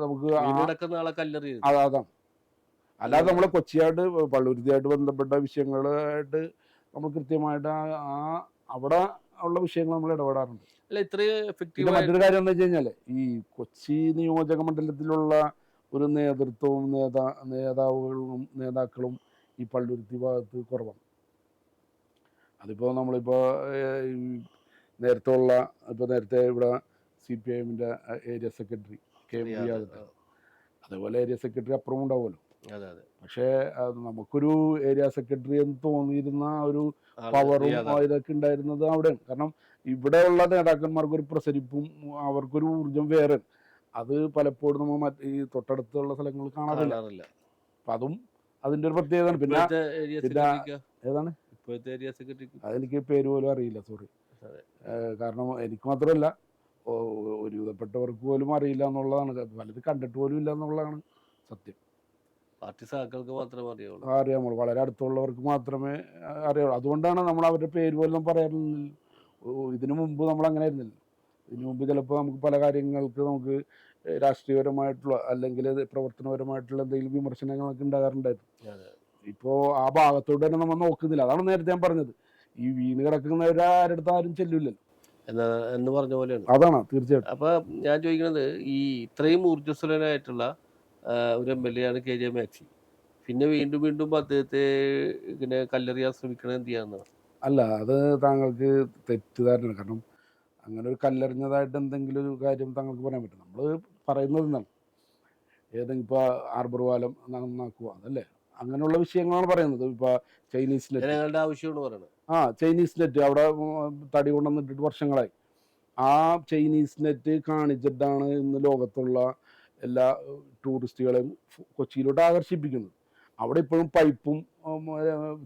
Speaker 3: നമുക്ക്
Speaker 2: വീടടക്കുന്ന ആളെ കല്ലെറി.
Speaker 3: അതാണ്. അല്ലാതെ നമ്മൾ കൊച്ചിയായിട്ട് പള്ളുരുത്തിയായിട്ട് ബന്ധപ്പെട്ട വിഷയങ്ങളായിട്ട് നമ്മൾ കൃത്യമായിട്ട് അവിടെ ഉള്ള വിഷയങ്ങൾ നമ്മൾ ഇടപെടാറുണ്ട്.
Speaker 2: അല്ല, ഇത്രയും
Speaker 3: പിന്നെ
Speaker 2: എഫക്റ്റീവ്
Speaker 3: മറ്റൊരു കാര്യം എന്ന് വെച്ച് കഴിഞ്ഞാൽ ഈ കൊച്ചി നിയോജക മണ്ഡലത്തിലുള്ള ഒരു നേതൃത്വവും നേതാക്കളും ഈ പള്ളുരുത്തി ഭാഗത്ത് കുറവാണ്. അതിപ്പോൾ നമ്മളിപ്പോൾ നേരത്തെ ഇവിടെ CPIM-ന്റെ ഏരിയ സെക്രട്ടറി KMB ആകട്ടെ, അതേപോലെ ഏരിയ സെക്രട്ടറി അപ്പുറം ഉണ്ടാവുമല്ലോ. പക്ഷേ നമുക്കൊരു ഏരിയ സെക്രട്ടറി എന്ന് തോന്നിയിരുന്ന ഒരു പവറും ഇതൊക്കെ ഉണ്ടായിരുന്നത് അവിടെയാണ്. കാരണം ഇവിടെയുള്ള നേതാക്കന്മാർക്ക് ഒരു പ്രസരിപ്പും അവർക്കൊരു ഊർജം വേറെ, അത് പലപ്പോഴും നമ്മൾ ഈ തൊട്ടടുത്തുള്ള സ്ഥലങ്ങളിൽ കാണാറില്ല. അപ്പം അതും അതിൻ്റെ ഒരു പ്രത്യേകതയാണ്. പിന്നെ ഏതാണ് അതെനിക്ക് പേര് പോലും അറിയില്ല, സോറി. കാരണം എനിക്ക് മാത്രമല്ല, ഒരുവിധപ്പെട്ടവർക്ക് പോലും അറിയില്ല എന്നുള്ളതാണ്, പലത് കണ്ടിട്ട് പോലും ഇല്ല എന്നുള്ളതാണ് സത്യം.
Speaker 2: പാർട്ടി സഹാക്കൾക്ക് മാത്രമേ
Speaker 3: അറിയാമുള്ളൂ, വളരെ അടുത്തുള്ളവർക്ക് മാത്രമേ അറിയാവുള്ളൂ. അതുകൊണ്ടാണ് നമ്മൾ അവരുടെ പേര് പോലും പറയാറില്ല. ഇതിനു മുമ്പ് നമ്മൾ അങ്ങനെ ആയിരുന്നില്ല. ഇതിനു മുമ്പ് ചിലപ്പോൾ നമുക്ക് പല കാര്യങ്ങൾക്ക് നമുക്ക് രാഷ്ട്രീയപരമായിട്ടുള്ള അല്ലെങ്കിൽ പ്രവർത്തനപരമായിട്ടുള്ള എന്തെങ്കിലും വിമർശനങ്ങളൊക്കെ ഉണ്ടാകാറുണ്ടായിരുന്നു. ഇപ്പോൾ ആ ഭാഗത്തോട്ട് തന്നെ നമ്മൾ നോക്കുന്നില്ല. അതാണ് നേരത്തെ ഞാൻ പറഞ്ഞത്, ഈ വീണ് കിടക്കുന്നവരെ ആരുടെ ആരും ചെല്ലില്ലല്ലോ
Speaker 2: എന്ന് പറഞ്ഞ പോലെയാണ്.
Speaker 3: അതാണ് തീർച്ചയായിട്ടും.
Speaker 2: അപ്പൊ ഞാൻ ചോദിക്കുന്നത്, ഈ ഇത്രയും ഊർജ്ജസ്വലനായിട്ടുള്ള ഒരു MLA ആണ് KJ മാക്സി, പിന്നെ വീണ്ടും അദ്ദേഹത്തെ ഇങ്ങനെ കല്ലെറിയാൻ ശ്രമിക്കണത് എന്ത് ചെയ്യാന്നാണ്?
Speaker 3: അല്ല, അത് താങ്കൾക്ക് തെറ്റിദ്ധാരണയാണ്. കാരണം അങ്ങനെ ഒരു കല്ലെറിഞ്ഞതായിട്ട് എന്തെങ്കിലും ഒരു കാര്യം താങ്കൾക്ക് പറയാൻ പറ്റും? നമ്മൾ പറയുന്നത് എന്താണ്, ഏതെങ്കിലും ഇപ്പോൾ ഹാർബർ പാലം നന്നാക്കുക, അതല്ലേ, അങ്ങനെയുള്ള വിഷയങ്ങളാണ് പറയുന്നത്. ഇപ്പോൾ ചൈനീസ് നെറ്റ്
Speaker 2: ആവശ്യമാണ് പറയുന്നത്.
Speaker 3: ചൈനീസ് നെറ്റ് അവിടെ തടി കൊണ്ടുവന്നിട്ടിട്ട് വർഷങ്ങളായി. ആ ചൈനീസ് നെറ്റ് കാണിച്ചിട്ടാണ് ഇന്ന് ലോകത്തുള്ള എല്ലാ ടൂറിസ്റ്റുകളെയും കൊച്ചിയിലോട്ട് ആകർഷിപ്പിക്കുന്നത്. അവിടെ ഇപ്പോഴും പൈപ്പും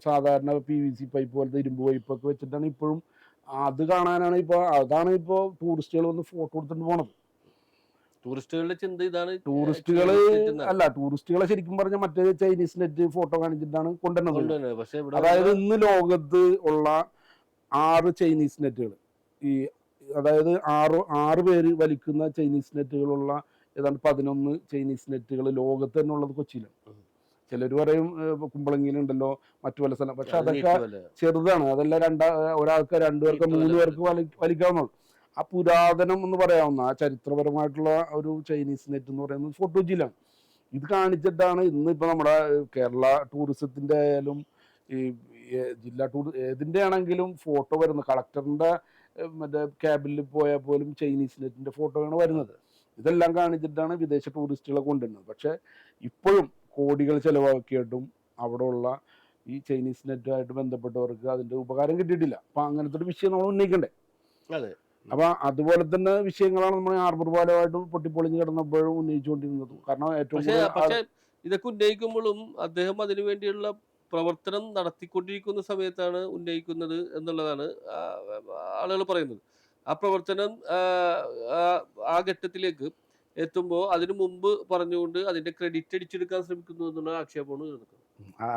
Speaker 3: സാധാരണ PVC പൈപ്പ് പോലത്തെ ഇരുമ്പ് പൈപ്പൊക്കെ വെച്ചിട്ടാണ് ഇപ്പോഴും അത് കാണാനാണ് അതാണ് ഇപ്പൊ ടൂറിസ്റ്റുകൾ വന്ന് ഫോട്ടോ എടുത്തിട്ട് പോണത്.
Speaker 2: ടൂറിസ്റ്റുകളുടെ ചിന്ത ഇതാണ്.
Speaker 3: ടൂറിസ്റ്റുകളെ ശരിക്കും പറഞ്ഞാൽ മറ്റേ ചൈനീസ് നെറ്റ് ഫോട്ടോ കാണിച്ചിട്ടാണ് കൊണ്ടുവരുന്നത്.
Speaker 2: പക്ഷെ
Speaker 3: അതായത് ഇന്ന് ലോകത്ത് ഉള്ള 6 ചൈനീസ് നെറ്റുകൾ, ഈ അതായത് ആറ് പേര് വലിക്കുന്ന ചൈനീസ് നെറ്റുകളുള്ള ഏതാണ്ട് 11 ചൈനീസ് നെറ്റുകൾ ലോകത്ത് തന്നെ ഉള്ളത് കൊച്ചിയിലാണ്. ചിലർ പറയും കുമ്പളങ്ങിയിലുണ്ടല്ലോ, മറ്റു പല സ്ഥലം, പക്ഷെ അതൊക്കെ ചെറുതാണ്. അതെല്ലാം ഒരാൾക്ക് 2 പേർക്ക് 3 പേർക്ക് വലിക്കാവുന്നുള്ളൂ. ആ പുരാതനം എന്ന് പറയാവുന്ന ആ ചരിത്രപരമായിട്ടുള്ള ഒരു ചൈനീസ് നെറ്റ് എന്ന് പറയുന്നത് ഫോർട്ട് കൊച്ചിയിലാണ്. ഇത് കാണിച്ചിട്ടാണ് ഇന്നിപ്പോൾ നമ്മുടെ കേരള ടൂറിസത്തിന്റെ ആയാലും ഈ ജില്ലാ ഏതിൻ്റെ ആണെങ്കിലും ഫോട്ടോ വരുന്നത്. കളക്ടറിന്റെ മറ്റേ ക്യാബിനിൽ പോയാൽ പോലും ചൈനീസ് നെറ്റിന്റെ ഫോട്ടോയാണ് വരുന്നത്. ഇതെല്ലാം കാണിച്ചിട്ടാണ് വിദേശ ടൂറിസ്റ്റുകളെ കൊണ്ടുവരുന്നത്. പക്ഷെ ഇപ്പോഴും കോടികൾ ചെലവാക്കിയിട്ടും അവിടെ ഉള്ള ഈ ചൈനീസ് നെറ്റുമായിട്ട് ബന്ധപ്പെട്ടവർക്ക് അതിന്റെ ഉപകാരം കിട്ടിയിട്ടില്ല. അപ്പൊ അങ്ങനത്തെ ഒരു വിഷയം നമ്മൾ ഉന്നയിക്കണ്ടേ? അപ്പൊ അതുപോലെ തന്നെ വിഷയങ്ങളാണ് നമ്മൾ ഹാർബർ പാലമായിട്ട് പൊട്ടിപ്പൊളിഞ്ഞ് കിടന്നപ്പോഴും ഉന്നയിച്ചുകൊണ്ടിരുന്നത്. കാരണം
Speaker 2: പക്ഷേ ഇതൊക്കെ ഉന്നയിക്കുമ്പോഴും അദ്ദേഹം അതിനു വേണ്ടിയുള്ള പ്രവർത്തനം നടത്തിക്കൊണ്ടിരിക്കുന്ന സമയത്താണ് ഉന്നയിക്കുന്നത് എന്നുള്ളതാണ് ആളുകൾ പറയുന്നത്. ആ പ്രവർത്തനം ആ ഘട്ടത്തിലേക്ക് എത്തുമ്പോൾ അതിനു മുമ്പ് പറഞ്ഞുകൊണ്ട് അതിന്റെ ക്രെഡിറ്റ് അടിച്ചെടുക്കാൻ ശ്രമിക്കുന്നു എന്നുള്ള ആക്ഷേപമാണ് നടക്കുന്നത്.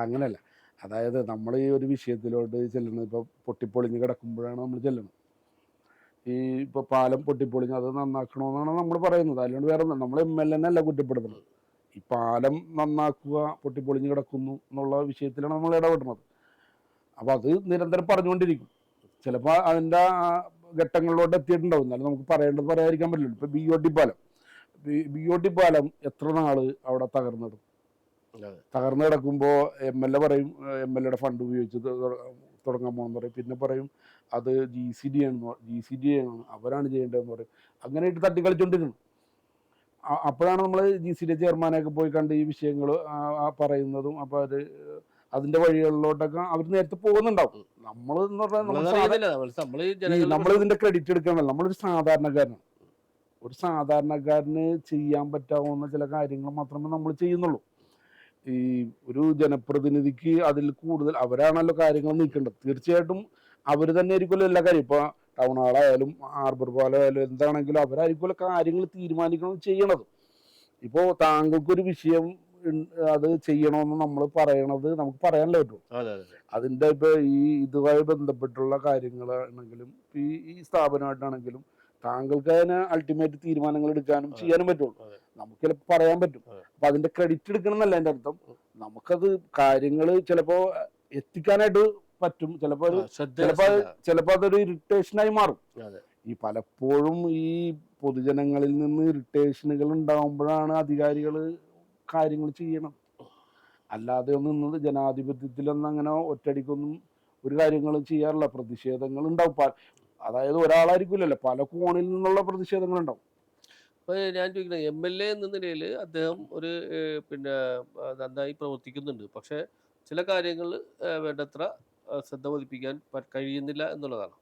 Speaker 3: അങ്ങനെയല്ല, അതായത് നമ്മൾ ഈ ഒരു വിഷയത്തിലോട്ട് ചെല്ലുന്നത് ഇപ്പൊ പൊട്ടിപ്പൊളിഞ്ഞ് കിടക്കുമ്പോഴാണ് നമ്മൾ ചെല്ലുന്നത്. ഈ ഇപ്പൊ പാലം പൊട്ടിപ്പൊളിഞ്ഞ് അത് നന്നാക്കണമെന്നാണ് നമ്മൾ പറയുന്നത്. അല്ലാണ്ട് വേറെ നമ്മൾ MLA അല്ല കുറ്റപ്പെടുത്തുന്നത്. ഈ പാലം നന്നാക്കുക, പൊട്ടിപ്പൊളിഞ്ഞ് കിടക്കുന്നു എന്നുള്ള വിഷയത്തിലാണ് നമ്മൾ ഇടപെടുന്നത്. അപ്പൊ അത് നിരന്തരം പറഞ്ഞുകൊണ്ടിരിക്കും. ചിലപ്പോൾ അതിൻ്റെ ഘട്ടങ്ങളിലോട്ട് എത്തിയിട്ടുണ്ടാവും. എന്നാലും നമുക്ക് പറയാതിരിക്കാൻ പറ്റില്ല. ഇപ്പൊ BOT പാലം എത്ര നാള് അവിടെ തകർന്നിടും. തകർന്നു കിടക്കുമ്പോൾ MLA പറയും MLAയുടെ ഫണ്ട് ഉപയോഗിച്ച് തുടങ്ങാൻ പോകണമെന്ന് പറയും. പിന്നെ പറയും അത് GCD ആണ്, അവരാണ് ചെയ്യേണ്ടതെന്ന് പറയും. അങ്ങനെയായിട്ട് തട്ടിക്കളിച്ചോണ്ടിരുന്നു. അപ്പോഴാണ് നമ്മൾ GCD ചെയർമാനൊക്കെ പോയി കണ്ട് ഈ വിഷയങ്ങൾ പറയുന്നതും. അപ്പൊ അതിന്റെ വഴികളിലോട്ടൊക്കെ അവർ നേരത്തെ പോകുന്നുണ്ടാവും. നമ്മൾ എന്ന് പറഞ്ഞാൽ നമ്മൾ ഇതിന്റെ ക്രെഡിറ്റ് എടുക്കണമല്ലോ. നമ്മളൊരു സാധാരണക്കാരനാണ്. ഒരു സാധാരണക്കാരന് ചെയ്യാൻ പറ്റാവുന്ന ചില കാര്യങ്ങൾ മാത്രമേ നമ്മൾ ചെയ്യുന്നുള്ളൂ. ഈ ഒരു ജനപ്രതിനിധിക്ക് അതിൽ കൂടുതൽ അവരാണല്ലോ കാര്യങ്ങൾ നീക്കേണ്ടത്. തീർച്ചയായിട്ടും അവർ തന്നെ ആയിരിക്കുമല്ലോ എല്ലാ കാര്യം. ഇപ്പൊ ടൗൺ ഹാളായാലും ഹാർബർ പാലമായാലും എന്താണെങ്കിലും അവരായിരിക്കുമല്ലോ കാര്യങ്ങൾ തീരുമാനിക്കണം ചെയ്യണത്. ഇപ്പോ താങ്കൾക്കൊരു വിഷയം അത് ചെയ്യണമെന്ന് നമ്മൾ പറയണത് നമുക്ക് പറയാനല്ലേ പറ്റും. അതിന്റെ ഇപ്പൊ ഇതുമായി ബന്ധപ്പെട്ടുള്ള കാര്യങ്ങളാണെങ്കിലും ഈ സ്ഥാപനമായിട്ടാണെങ്കിലും താങ്കൾക്ക് അതിന് അൾട്ടിമേറ്റ് തീരുമാനങ്ങൾ എടുക്കാനും ചെയ്യാനും പറ്റുള്ളൂ. നമുക്ക് ചിലപ്പോൾ പറയാൻ പറ്റും. അപ്പൊ അതിന്റെ ക്രെഡിറ്റ് എടുക്കണം എന്നല്ല എൻ്റെ അർത്ഥം. നമുക്കത് കാര്യങ്ങൾ ചിലപ്പോ എത്തിക്കാനായിട്ട് പറ്റും. ചിലപ്പോ അതൊരു ഇറിറ്റേഷനായി മാറും. ഈ പലപ്പോഴും ഈ പൊതുജനങ്ങളിൽ നിന്ന് ഇറിറ്റേഷനുകൾ ഉണ്ടാകുമ്പോഴാണ് അധികാരികൾ കാര്യങ്ങൾ ചെയ്യണം. അല്ലാതെ ഒന്നും ജനാധിപത്യത്തിലൊന്നും അങ്ങനെ ഒറ്റയടിക്കൊന്നും ഒരു കാര്യങ്ങളും ചെയ്യാറില്ല. പ്രതിഷേധങ്ങൾ ഉണ്ടാവും. അതായത് ഒരാളായിരിക്കില്ലല്ലോ, പല കോണിൽ നിന്നുള്ള പ്രതിഷേധങ്ങൾ ഉണ്ടാവും.
Speaker 2: അപ്പോൾ ഞാൻ ചോദിക്കുന്നത്, MLA എന്ന നിലയിൽ അദ്ദേഹം ഒരു നന്നായി പ്രവർത്തിക്കുന്നുണ്ട്. പക്ഷേ ചില കാര്യങ്ങൾ വേണ്ടത്ര ശ്രദ്ധ പതിപ്പിക്കാൻ കഴിയുന്നില്ല എന്നുള്ളതാണ്.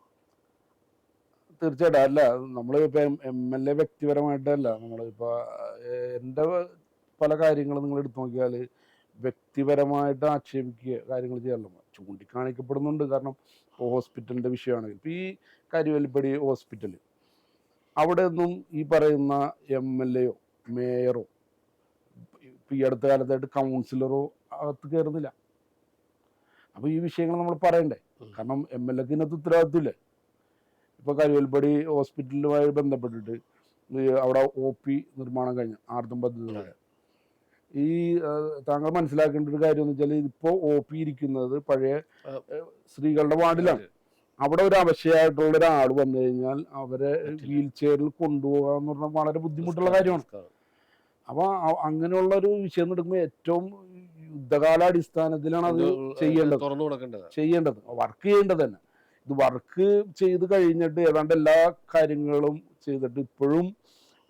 Speaker 3: തീർച്ചയായിട്ടും അല്ല, നമ്മളിപ്പോ MLA വ്യക്തിപരമായിട്ടല്ല. നമ്മളിപ്പോ എൻ്റെ പല കാര്യങ്ങളും നിങ്ങൾ എടുത്തു നോക്കിയാൽ വ്യക്തിപരമായിട്ട് ആക്ഷേപിക്കുക കാര്യങ്ങൾ ചെയ്യാറില്ല. ചൂണ്ടിക്കാണിക്കപ്പെടുന്നുണ്ട്. കാരണം ഇപ്പോൾ ഹോസ്പിറ്റലിൻ്റെ വിഷയമാണെങ്കിൽ ഇപ്പോൾ ഈ കരുവല്ലിപ്പടി ഹോസ്പിറ്റൽ, അവിടെ ഒന്നും ഈ പറയുന്ന MLA യോ മേയറോ ഈ അടുത്ത കാലത്തായിട്ട് കൗൺസിലറോ അകത്ത് കയറുന്നില്ല. അപ്പോൾ ഈ വിഷയങ്ങൾ നമ്മൾ പറയണ്ടേ? കാരണം MLAക്ക് ഇതിനകത്ത് ഉത്തരവാദിത്വമില്ലേ? ഇപ്പോൾ കരുവല്ലിപ്പടി ഹോസ്പിറ്റലുമായി ബന്ധപ്പെട്ടിട്ട് അവിടെ OP നിർമ്മാണം കഴിഞ്ഞ ആർദ്രം പദ്ധതി. ഈ താങ്കൾ മനസ്സിലാക്കേണ്ട ഒരു കാര്യം എന്ന് വെച്ചാൽ ഇപ്പോൾ OP ഇരിക്കുന്നത് പഴയ സ്ത്രീകളുടെ വാർഡിലാണ്. അവിടെ ഒരു അവശയായിട്ടുള്ള ഒരാൾ വന്നു കഴിഞ്ഞാൽ അവരെ വീൽ ചെയറിൽ കൊണ്ടുപോകുക എന്ന് പറഞ്ഞാൽ വളരെ ബുദ്ധിമുട്ടുള്ള കാര്യമാണ്. അപ്പൊ അങ്ങനെയുള്ള ഒരു വിഷയം എടുക്കുമ്പോൾ ഏറ്റവും യുദ്ധകാലാടിസ്ഥാനത്തിലാണ് അത് ചെയ്യേണ്ടത് വർക്ക് ചെയ്യേണ്ടത് തന്നെ. ഇത് വർക്ക് ചെയ്ത് കഴിഞ്ഞിട്ട് ഏതാണ്ട് എല്ലാ കാര്യങ്ങളും ചെയ്തിട്ട് ഇപ്പോഴും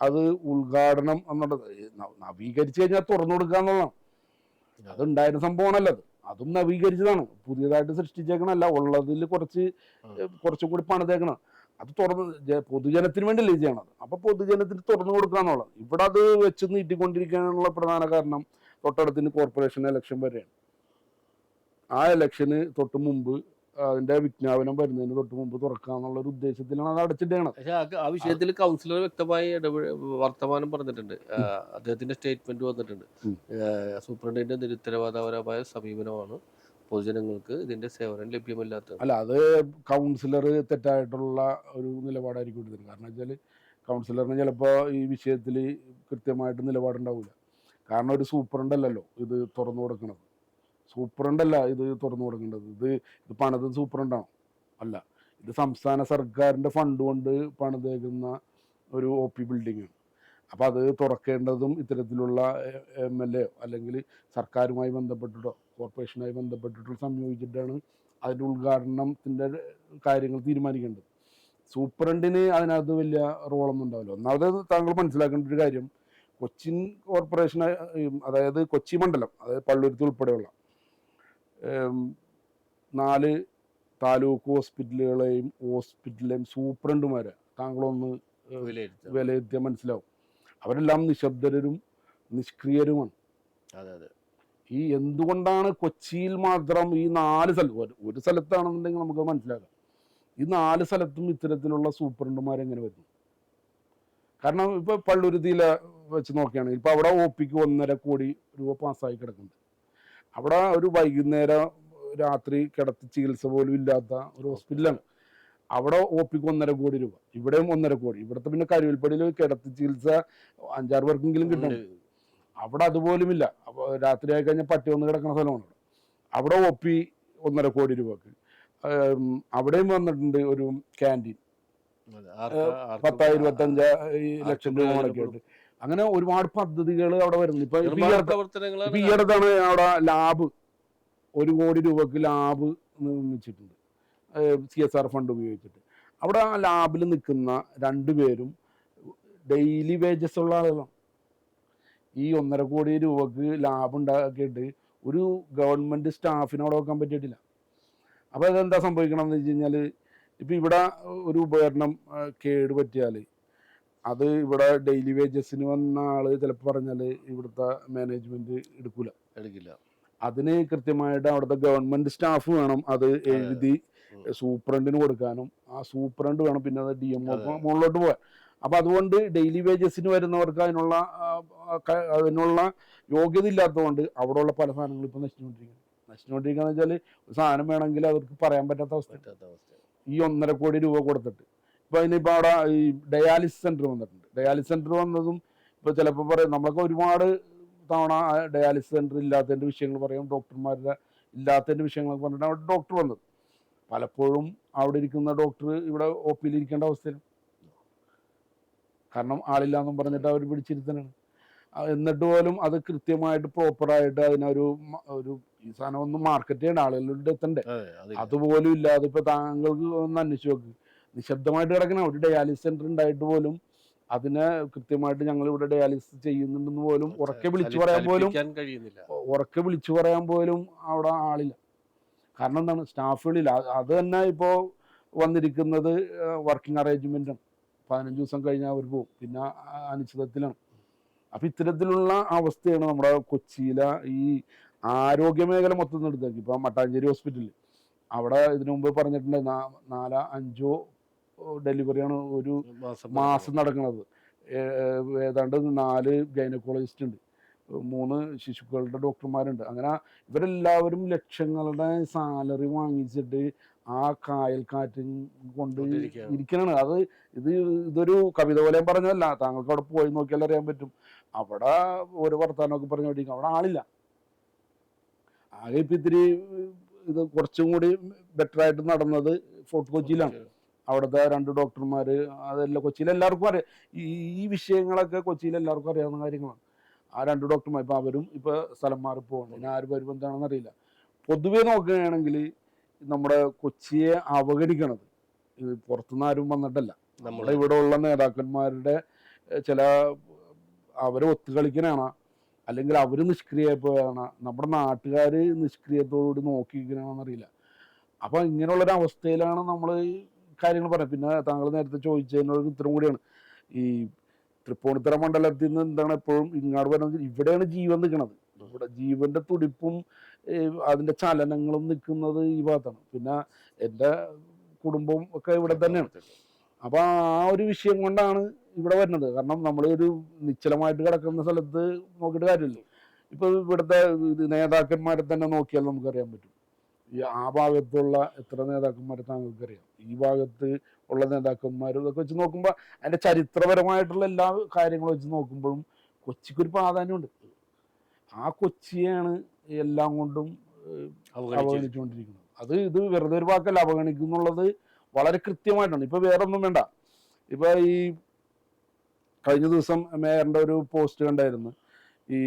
Speaker 3: അത് ഉദ്ഘാടനം എന്നുള്ളത് നവീകരിച്ചു കഴിഞ്ഞാൽ തുറന്നു കൊടുക്കുക എന്നുള്ളതാണ്. അതുണ്ടായിരുന്ന സംഭവമാണല്ലോ. അതും നവീകരിച്ചതാണ്, പുതിയതായിട്ട് സൃഷ്ടിച്ചേക്കണല്ല. ഉള്ളതിൽ കുറച്ചും കൂടി പണിതേക്കണം. അത് തുറന്ന് പൊതുജനത്തിന് വേണ്ടിയല്ലേ ചെയ്യണത്. അപ്പൊ പൊതുജനത്തിന് തുറന്നു കൊടുക്കുക എന്നുള്ളത്. ഇവിടെ അത് വെച്ച് നീട്ടിക്കൊണ്ടിരിക്കാനുള്ള പ്രധാന കാരണം തൊട്ടടുത്തിന് കോർപ്പറേഷൻ ഇലക്ഷൻ വരെയാണ്. ആ ഇലക്ഷന് തൊട്ട് മുമ്പ് അതിന്റെ വിജ്ഞാപനം വരുന്നതിന് തൊട്ട് മുമ്പ് തുറക്കാന്നുള്ള ഒരു ഉദ്ദേശത്തിലാണ് അത് അടച്ചിട്ടേണത്.
Speaker 2: പക്ഷെ ആ വിഷയത്തിൽ കൗൺസിലർ വ്യക്തമായി വർത്തമാനം പറഞ്ഞിട്ടുണ്ട്. അദ്ദേഹത്തിന്റെ സ്റ്റേറ്റ്മെന്റ് വന്നിട്ടുണ്ട്.
Speaker 3: ഉം.
Speaker 2: സൂപ്രണ്ടിന്റെ നിരുത്തരവാദപരമായ സമീപനമാണ് പൊതുജനങ്ങൾക്ക് ഇതിന്റെ സേവനം ലഭ്യമല്ലാത്തത്.
Speaker 3: അല്ല, അത് കൗൺസിലർ തെറ്റായിട്ടുള്ള ഒരു നിലപാടായിരിക്കും എടുത്തത്. കാരണം വെച്ചാൽ കൗൺസിലറിന് ചിലപ്പോൾ ഈ വിഷയത്തിൽ കൃത്യമായിട്ട് നിലപാടുണ്ടാവില്ല. കാരണം ഒരു സൂപ്രണ്ടല്ലല്ലോ ഇത് തുറന്നു കൊടുക്കുന്നത്. സൂപ്രണ്ടല്ല ഇത് തുറന്നു കൊടുക്കേണ്ടത്. ഇത് പണിത് സൂപ്രണ്ടാണോ? അല്ല, ഇത് സംസ്ഥാന സർക്കാരിൻ്റെ ഫണ്ട് കൊണ്ട് പണിതേക്കുന്ന ഒരു OP ബിൽഡിങ്ങാണ്. അപ്പോൾ അത് തുറക്കേണ്ടതും ഇത്തരത്തിലുള്ള MLA അല്ലെങ്കിൽ സർക്കാരുമായി ബന്ധപ്പെട്ടിട്ടോ കോർപ്പറേഷനുമായി ബന്ധപ്പെട്ടിട്ടോ സംയോജിച്ചിട്ടാണ് അതിൻ്റെ ഉദ്ഘാടനത്തിൻ്റെ കാര്യങ്ങൾ തീരുമാനിക്കേണ്ടത്. സൂപ്രണ്ടിന് അതിനകത്ത് വലിയ റോളൊന്നും ഉണ്ടാവില്ല. ഒന്നാമത് താങ്കൾ മനസ്സിലാക്കേണ്ട ഒരു കാര്യം, കൊച്ചിൻ കോർപ്പറേഷൻ, അതായത് കൊച്ചി മണ്ഡലം, അതായത് പള്ളുരുത്തി ഉൾപ്പെടെയുള്ള 4 താലൂക്ക് ഹോസ്പിറ്റലിലെയും സൂപ്രണ്ടുമാരെ താങ്കളൊന്ന് വിലയിരുത്തിയാൽ മനസ്സിലാവും. അവരെല്ലാം നിശബ്ദരും നിഷ്ക്രിയരുമാണ്. ഈ എന്തുകൊണ്ടാണ് കൊച്ചിയിൽ മാത്രം ഈ 4 സ്ഥലത്ത്, ഒരു സ്ഥലത്താണെന്നുണ്ടെങ്കിൽ നമുക്ക് മനസ്സിലാക്കാം, ഈ 4 സ്ഥലത്തും ഇത്തരത്തിലുള്ള സൂപ്രണ്ടുമാരെങ്ങനെ വരുന്നു? കാരണം ഇപ്പോൾ പള്ളുരുത്തിയിലെ വെച്ച് നോക്കുകയാണെങ്കിൽ ഇപ്പോൾ അവിടെ OPക്ക് 1.5 കോടി രൂപ പാസ്സായി കിടക്കുന്നുണ്ട്. അവിടെ ഒരു വൈകുന്നേരം രാത്രി കിടത്തി ചികിത്സ പോലും ഇല്ലാത്ത ഒരു ഹോസ്പിറ്റലാണ്. അവിടെ OPക്ക് 1.5 കോടി രൂപ, ഇവിടെയും 1.5 കോടി. ഇവിടുത്തെ പിന്നെ കരുവിൽപ്പടിയിൽ കിടത്തി ചികിത്സ 5-6 പേർക്കെങ്കിലും കിട്ടും. അവിടെ അതുപോലുമില്ല. അപ്പോൾ രാത്രി ആയി കഴിഞ്ഞാൽ പട്ടി വന്ന് കിടക്കുന്ന സ്ഥലമാണ് അവിടെ OP 1.5 കോടി രൂപക്ക്. അവിടെയും വന്നിട്ടുണ്ട് ഒരു ക്യാൻറ്റീൻ 10-25 ലക്ഷം രൂപ മുടക്കിയിട്ട്. അങ്ങനെ ഒരുപാട് പദ്ധതികൾ അവിടെ വരുന്നു. ഇപ്പൊ ഈ അടുത്താണ് അവിടെ ലാബ് 1 കോടി രൂപക്ക് ലാബ് നിർമ്മിച്ചിട്ടുണ്ട്, CSR ഫണ്ട് ഉപയോഗിച്ചിട്ട്. അവിടെ ആ ലാബിൽ നിൽക്കുന്ന 2 പേരും ഡെയിലി വേജസ് ഉള്ള ആളുകളാണ്. ഈ 1.5 കോടി രൂപക്ക് ലാബ് ഉണ്ടാക്കിയിട്ട് ഒരു ഗവൺമെൻറ് സ്റ്റാഫിനോട് വെക്കാൻ പറ്റിയിട്ടില്ല. അപ്പോൾ അതെന്താ സംഭവിക്കണമെന്ന് വെച്ച് കഴിഞ്ഞാൽ, ഇപ്പം ഇവിടെ ഒരു ഉപകരണം കേട് പറ്റിയാൽ അത് ഇവിടെ ഡെയിലി വേജസിന് വന്ന ആൾ ചിലപ്പോൾ പറഞ്ഞാൽ ഇവിടുത്തെ മാനേജ്മെൻറ്റ് എടുക്കില്ല. അതിന് കൃത്യമായിട്ട് അവിടുത്തെ ഗവൺമെൻറ് സ്റ്റാഫ് വേണം അത് എഴുതി സൂപ്രണ്ടിന് കൊടുക്കാനും, ആ സൂപ്രണ്ട് വേണം പിന്നെ അത് DMO മുകളിലോട്ട് പോകാൻ. അപ്പോൾ അതുകൊണ്ട് ഡെയിലി വേജസിന് വരുന്നവർക്ക് അതിനുള്ള യോഗ്യത ഇല്ലാത്തതുകൊണ്ട് അവിടെയുള്ള പല സാധനങ്ങളും ഇപ്പോൾ നശിച്ചുകൊണ്ടിരിക്കുകയെന്ന് വെച്ചാൽ ഒരു സാധനം വേണമെങ്കിൽ അവർക്ക് പറയാൻ പറ്റാത്ത അവസ്ഥ. ഈ 1.5 കോടി രൂപ കൊടുത്തിട്ട് ഇപ്പോൾ അതിനിപ്പോൾ അവിടെ ഈ ഡയാലിസിസ് സെൻറ്റർ വന്നിട്ടുണ്ട്. ഡയാലിസിസ് സെൻറ്റർ വന്നതും ഇപ്പോൾ ചിലപ്പോൾ പറയും, നമ്മളൊക്കെ ഒരുപാട് തവണ ഡയാലിസിസ് സെൻറ്റർ ഇല്ലാത്തതിൻ്റെ വിഷയങ്ങൾ പറയും, ഡോക്ടർമാരുടെ ഇല്ലാത്തതിൻ്റെ വിഷയങ്ങളൊക്കെ പറഞ്ഞിട്ട് അവിടെ ഡോക്ടർ വന്നത്. പലപ്പോഴും അവിടെ ഇരിക്കുന്ന ഡോക്ടർ ഇവിടെ OPയിൽ ഇരിക്കേണ്ട അവസ്ഥയിലും, കാരണം ആളില്ലാന്നും പറഞ്ഞിട്ട് അവർ പിടിച്ചിരുത്തനാണ്. എന്നിട്ട് പോലും അത് കൃത്യമായിട്ട് പ്രോപ്പറായിട്ട് അതിനൊരു ഈ സാധനം ഒന്ന് മാർക്കറ്റ് ചെയ്യേണ്ട ആളുകളുടെ എത്തണ്ടേ, അതുപോലും ഇല്ലാതെ ഇപ്പോൾ താങ്കൾക്ക് ഒന്ന് അന്വേഷിച്ച് നോക്ക്, നിശബ്ദമായിട്ട് കിടക്കണം. ഒരു ഡയാലിസിസ് സെൻറ്റർ ഉണ്ടായിട്ട് പോലും അതിനെ കൃത്യമായിട്ട് ഞങ്ങൾ ഇവിടെ ഡയാലിസിസ് ചെയ്യുന്നുണ്ടെന്ന് പോലും ഉറക്കെ വിളിച്ചു പറയാൻ പോലും അവിടെ ആളില്ല. കാരണം എന്താണ്? സ്റ്റാഫുകളില്ല. അത് തന്നെ ഇപ്പോൾ വന്നിരിക്കുന്നത് വർക്കിംഗ് അറേഞ്ച്മെൻറ്റാണ്. 15 ദിവസം കഴിഞ്ഞാൽ അവർ പോകും, പിന്നെ അനിശ്ചിതത്തിലാണ്. അപ്പം ഇത്തരത്തിലുള്ള അവസ്ഥയാണ് നമ്മുടെ കൊച്ചിയിലെ ഈ ആരോഗ്യ മേഖല മൊത്തം എടുത്തേക്ക്. ഇപ്പം മട്ടാഞ്ചേരി ഹോസ്പിറ്റലിൽ അവിടെ ഇതിനു മുമ്പ് പറഞ്ഞിട്ടുണ്ട് 4-5 ഡെലിവറിയാണ് ഒരു മാസം നടക്കുന്നത്. ഏതാണ്ട് 4 ഗൈനക്കോളജിസ്റ്റ് ഉണ്ട്, 3 ശിശുക്കളുടെ ഡോക്ടർമാരുണ്ട്. അങ്ങനെ ഇവരെല്ലാവരും ലക്ഷങ്ങളുടെ സാലറി വാങ്ങിച്ചിട്ട് ആ കായൽക്കാറ്റും കൊണ്ട് ഇരിക്കണാണ്. ഇതൊരു കവിത പോലെ പറഞ്ഞതല്ല, താങ്കൾക്ക് അവിടെ പോയി നോക്കിയാൽ അറിയാൻ പറ്റും. അവിടെ ഓരോ വർത്താനമൊക്കെ പറഞ്ഞുകൊണ്ടിരിക്കും, അവിടെ ആളില്ല. ആകെ ഇപ്പം ഇത്തിരി ഇത് കുറച്ചും കൂടി ബെറ്ററായിട്ട് നടന്നത് ഫോർട്ട് കൊച്ചിയിലാണ്. അവിടുത്തെ 2 ഡോക്ടർമാർ, അതെല്ലാം കൊച്ചിയിൽ എല്ലാവർക്കും അറിയാം. ഈ വിഷയങ്ങളൊക്കെ കൊച്ചിയിൽ എല്ലാവർക്കും അറിയാവുന്ന കാര്യങ്ങളാണ്. ആ 2 ഡോക്ടർമാർ ഇപ്പം അവരും ഇപ്പോൾ സ്ഥലം മാറി പോകണം. ഇനി ആര് വരുമ്പോൾ എന്താണെന്ന് അറിയില്ല. പൊതുവെ നോക്കുകയാണെങ്കിൽ നമ്മുടെ കൊച്ചിയെ അവഗണിക്കണത് ഇത് പുറത്തുനിന്ന് ആരും വന്നിട്ടല്ല, നമ്മുടെ ഇവിടെ ഉള്ള നേതാക്കന്മാരുടെ ചില അവരെ ഒത്തുകളിക്കാനാണ്, അല്ലെങ്കിൽ അവർ നിഷ്ക്രിയപ്പോയാണ്, നമ്മുടെ നാട്ടുകാർ നിഷ്ക്രിയത്തോടുകൂടി നോക്കിയിരിക്കണമെന്നറിയില്ല. അപ്പം ഇങ്ങനെയുള്ളൊരവസ്ഥയിലാണ് നമ്മൾ കാര്യങ്ങൾ പറയാം. പിന്നെ താങ്കൾ നേരത്തെ ചോദിച്ചതിനൊരു ഉത്തരം കൂടിയാണ്, ഈ തൃപ്പൂണിത്തുറ മണ്ഡലത്തിൽ നിന്ന് എന്താണ് എപ്പോഴും ഇങ്ങോട്ട് പറയുന്നത്, ഇവിടെയാണ് ജീവൻ നിൽക്കുന്നത്. ഇവിടെ ജീവന്റെ തുടിപ്പും അതിൻ്റെ ചലനങ്ങളും നിൽക്കുന്നത് ഈ ഭാഗത്താണ്. പിന്നെ എൻ്റെ കുടുംബവും ഒക്കെ ഇവിടെ തന്നെയാണ്. അപ്പോൾ ആ ഒരു വിഷയം കൊണ്ടാണ് ഇവിടെ വരുന്നത്. കാരണം നമ്മൾ ഒരു നിശ്ചലമായിട്ട് കിടക്കുന്ന സ്ഥലത്ത് നോക്കിയിട്ട് കാര്യമില്ല. ഇപ്പോൾ ഇവിടുത്തെ നേതാക്കന്മാരെ തന്നെ നോക്കിയാൽ നമുക്കറിയാൻ പറ്റും. ഈ ആ ഭാഗത്തുള്ള എത്ര നേതാക്കന്മാരെ താങ്കൾക്കറിയാം. ഈ ഭാഗത്ത് ഉള്ള നേതാക്കന്മാരും ഇതൊക്കെ വെച്ച് നോക്കുമ്പോൾ അതിൻ്റെ ചരിത്രപരമായിട്ടുള്ള എല്ലാ കാര്യങ്ങളും വെച്ച് നോക്കുമ്പോഴും കൊച്ചിക്കൊരു പ്രാധാന്യമുണ്ട്. ആ കൊച്ചിയാണ് എല്ലാം കൊണ്ടും അവഗണിച്ചുകൊണ്ടിരിക്കുന്നത്. ഇത് വെറുതെ ഒരു വാക്കല്ല, അവഗണിക്കുന്നുള്ളത് വളരെ കൃത്യമായിട്ടാണ്. ഇപ്പൊ വേറെ ഒന്നും വേണ്ട. ഇപ്പൊ ഈ കഴിഞ്ഞ ദിവസം മേയറിന്റെ ഒരു പോസ്റ്റ് കണ്ടായിരുന്നു. ഈ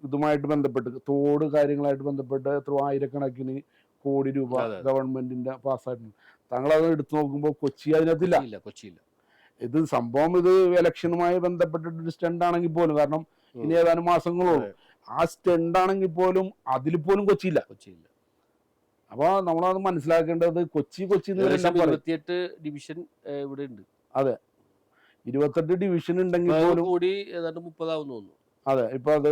Speaker 3: ഇതുമായിട്ട് ബന്ധപ്പെട്ട് തോട് കാര്യങ്ങളായിട്ട് ബന്ധപ്പെട്ട് എത്ര ആയിരക്കണക്കിന് കോടി രൂപ ഗവൺമെന്റിന്റെ പാസ്സായിട്ടുണ്ട്. താങ്കൾ അത് എടുത്തു നോക്കുമ്പോൾ കൊച്ചി അതിനകത്തില്ല.
Speaker 2: കൊച്ചിയില്ല.
Speaker 3: ഇത് സംഭവം ഇത് ഇലക്ഷനുമായി ബന്ധപ്പെട്ടിട്ടൊരു സ്റ്റണ്ട് ആണെങ്കിൽ പോലും, കാരണം ഇനി ഏതാനും മാസങ്ങളുള്ളൂ, ആ സ്റ്റണ്ട് ആണെങ്കിൽ പോലും അതിൽ പോലും കൊച്ചിയില്ല. അപ്പൊ നമ്മളത് മനസ്സിലാക്കേണ്ടത് കൊച്ചി
Speaker 2: 28 ഡിവിഷൻ ഇവിടെ ഉണ്ട്.
Speaker 3: അതെ, 28 ഡിവിഷൻ ഉണ്ടെങ്കിൽ പോലും
Speaker 2: കൂടി ഏതാണ്ട് 30 ആവുന്നു തോന്നുന്നു.
Speaker 3: അതെ, ഇപ്പൊ അത്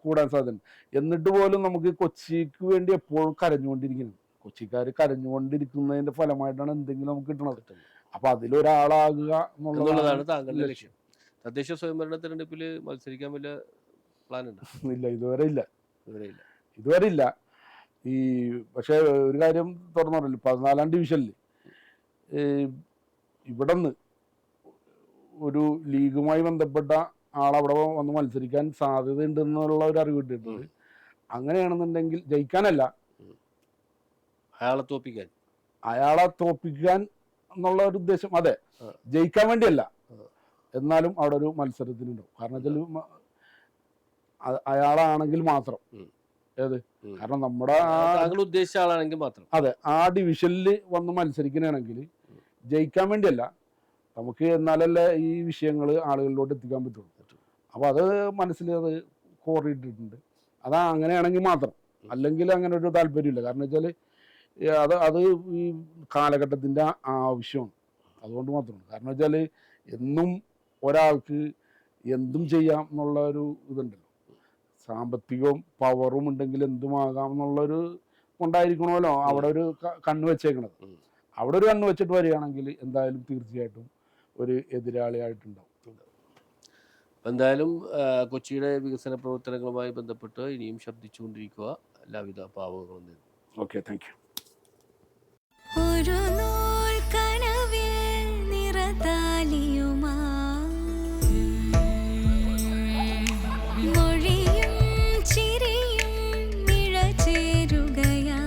Speaker 3: കൂടാൻ സാധ്യത. എന്നിട്ട് പോലും നമുക്ക് കൊച്ചിക്ക് വേണ്ടി എപ്പോഴും കരഞ്ഞുകൊണ്ടിരിക്കണം. കൊച്ചിക്കാർ കരഞ്ഞുകൊണ്ടിരിക്കുന്നതിന്റെ ഫലമായിട്ടാണ് എന്തെങ്കിലും നമുക്ക് കിട്ടണത്. അപ്പൊ അതിലൊരാളാകുക
Speaker 2: എന്നുള്ളതാണ് താങ്കളുടെ ലക്ഷ്യം. തദ്ദേശ സ്വയംഭരണ തെരഞ്ഞെടുപ്പിൽ മത്സരിക്കാൻ വല്ല പ്ലാൻ ഉണ്ട്?
Speaker 3: ഇല്ല, ഇതുവരെ ഇല്ല. ഈ പക്ഷെ ഒരു കാര്യം തുറന്നു പറഞ്ഞില്ല, 14-ാം ഡിവിഷനിൽ ഇവിടെ നിന്ന് ഒരു ലീഗുമായി ബന്ധപ്പെട്ട ആളവിടെ വന്ന് മത്സരിക്കാൻ സാധ്യതയുണ്ട് എന്നുള്ള ഒരു അറിവ് കിട്ടിയിട്ടുണ്ട്. അങ്ങനെയാണെന്നുണ്ടെങ്കിൽ ജയിക്കാനല്ല, അയാളെ തോപ്പിക്കാൻ എന്നുള്ള ഒരു ഉദ്ദേശം. അതെ, ജയിക്കാൻ വേണ്ടിയല്ല, എന്നാലും അവിടെ ഒരു മത്സരത്തിനുണ്ടാവും. കാരണം വെച്ചാൽ അയാളാണെങ്കിൽ മാത്രം. ഏത്? കാരണം നമ്മുടെ
Speaker 2: ഉദ്ദേശിച്ച ആളാണെങ്കിൽ മാത്രം.
Speaker 3: അതെ, ആ ഡിവിഷനിൽ വന്ന് മത്സരിക്കണമെങ്കിൽ ജയിക്കാൻ വേണ്ടിയല്ല, നമുക്ക് എന്നാലല്ലേ ഈ വിഷയങ്ങൾ ആളുകളിലോട്ട് എത്തിക്കാൻ പറ്റുള്ളൂ. അപ്പൊ അത് മനസ്സിൽ അത് കോറിയിട്ടിട്ടുണ്ട്. അതാ അങ്ങനെയാണെങ്കിൽ മാത്രം, അല്ലെങ്കിൽ അങ്ങനെ ഒരു താല്പര്യമില്ല. കാരണം വെച്ചാൽ അത് ഈ കാലഘട്ടത്തിന്റെ ആവശ്യമാണ്. അതുകൊണ്ട് മാത്രമാണ്. കാരണം വെച്ചാൽ എന്നും ഒരാൾക്ക് എന്തും ചെയ്യാം എന്നുള്ള ഒരു ഇതുണ്ടല്ലോ. സാമ്പത്തികവും പവറും ഉണ്ടെങ്കിൽ എന്തുമാകാം എന്നുള്ളൊരു കൊണ്ടായിരിക്കണമല്ലോ അവിടെ ഒരു കണ്ണ് വെച്ചേക്കണത്. അവിടെ ഒരു കണ്ണ് വെച്ചിട്ട് വരികയാണെങ്കിൽ എന്തായാലും തീർച്ചയായിട്ടും ഒരു എതിരാളിയായിട്ടുണ്ടാവും.
Speaker 2: എന്തായാലും കൊച്ചിയുടെ വികസന പ്രവർത്തനങ്ങളുമായി ബന്ധപ്പെട്ട് ഇനിയും ശബ്ദിച്ചുകൊണ്ടിരിക്കുക. എല്ലാവിധ പാവങ്ങളും നേരുന്നു.
Speaker 3: Okay, thank you.
Speaker 4: ഒരു നൂൽ കനവിൽ നിറതാലിയുമാ മൊഴിയും ചിരിയും നിഴചേരുകയാ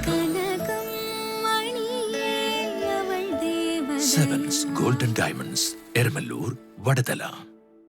Speaker 4: കനകം മണിയേ അവൾ ദേവ.
Speaker 5: Sevens golden diamonds, Eramallur, Vadathala.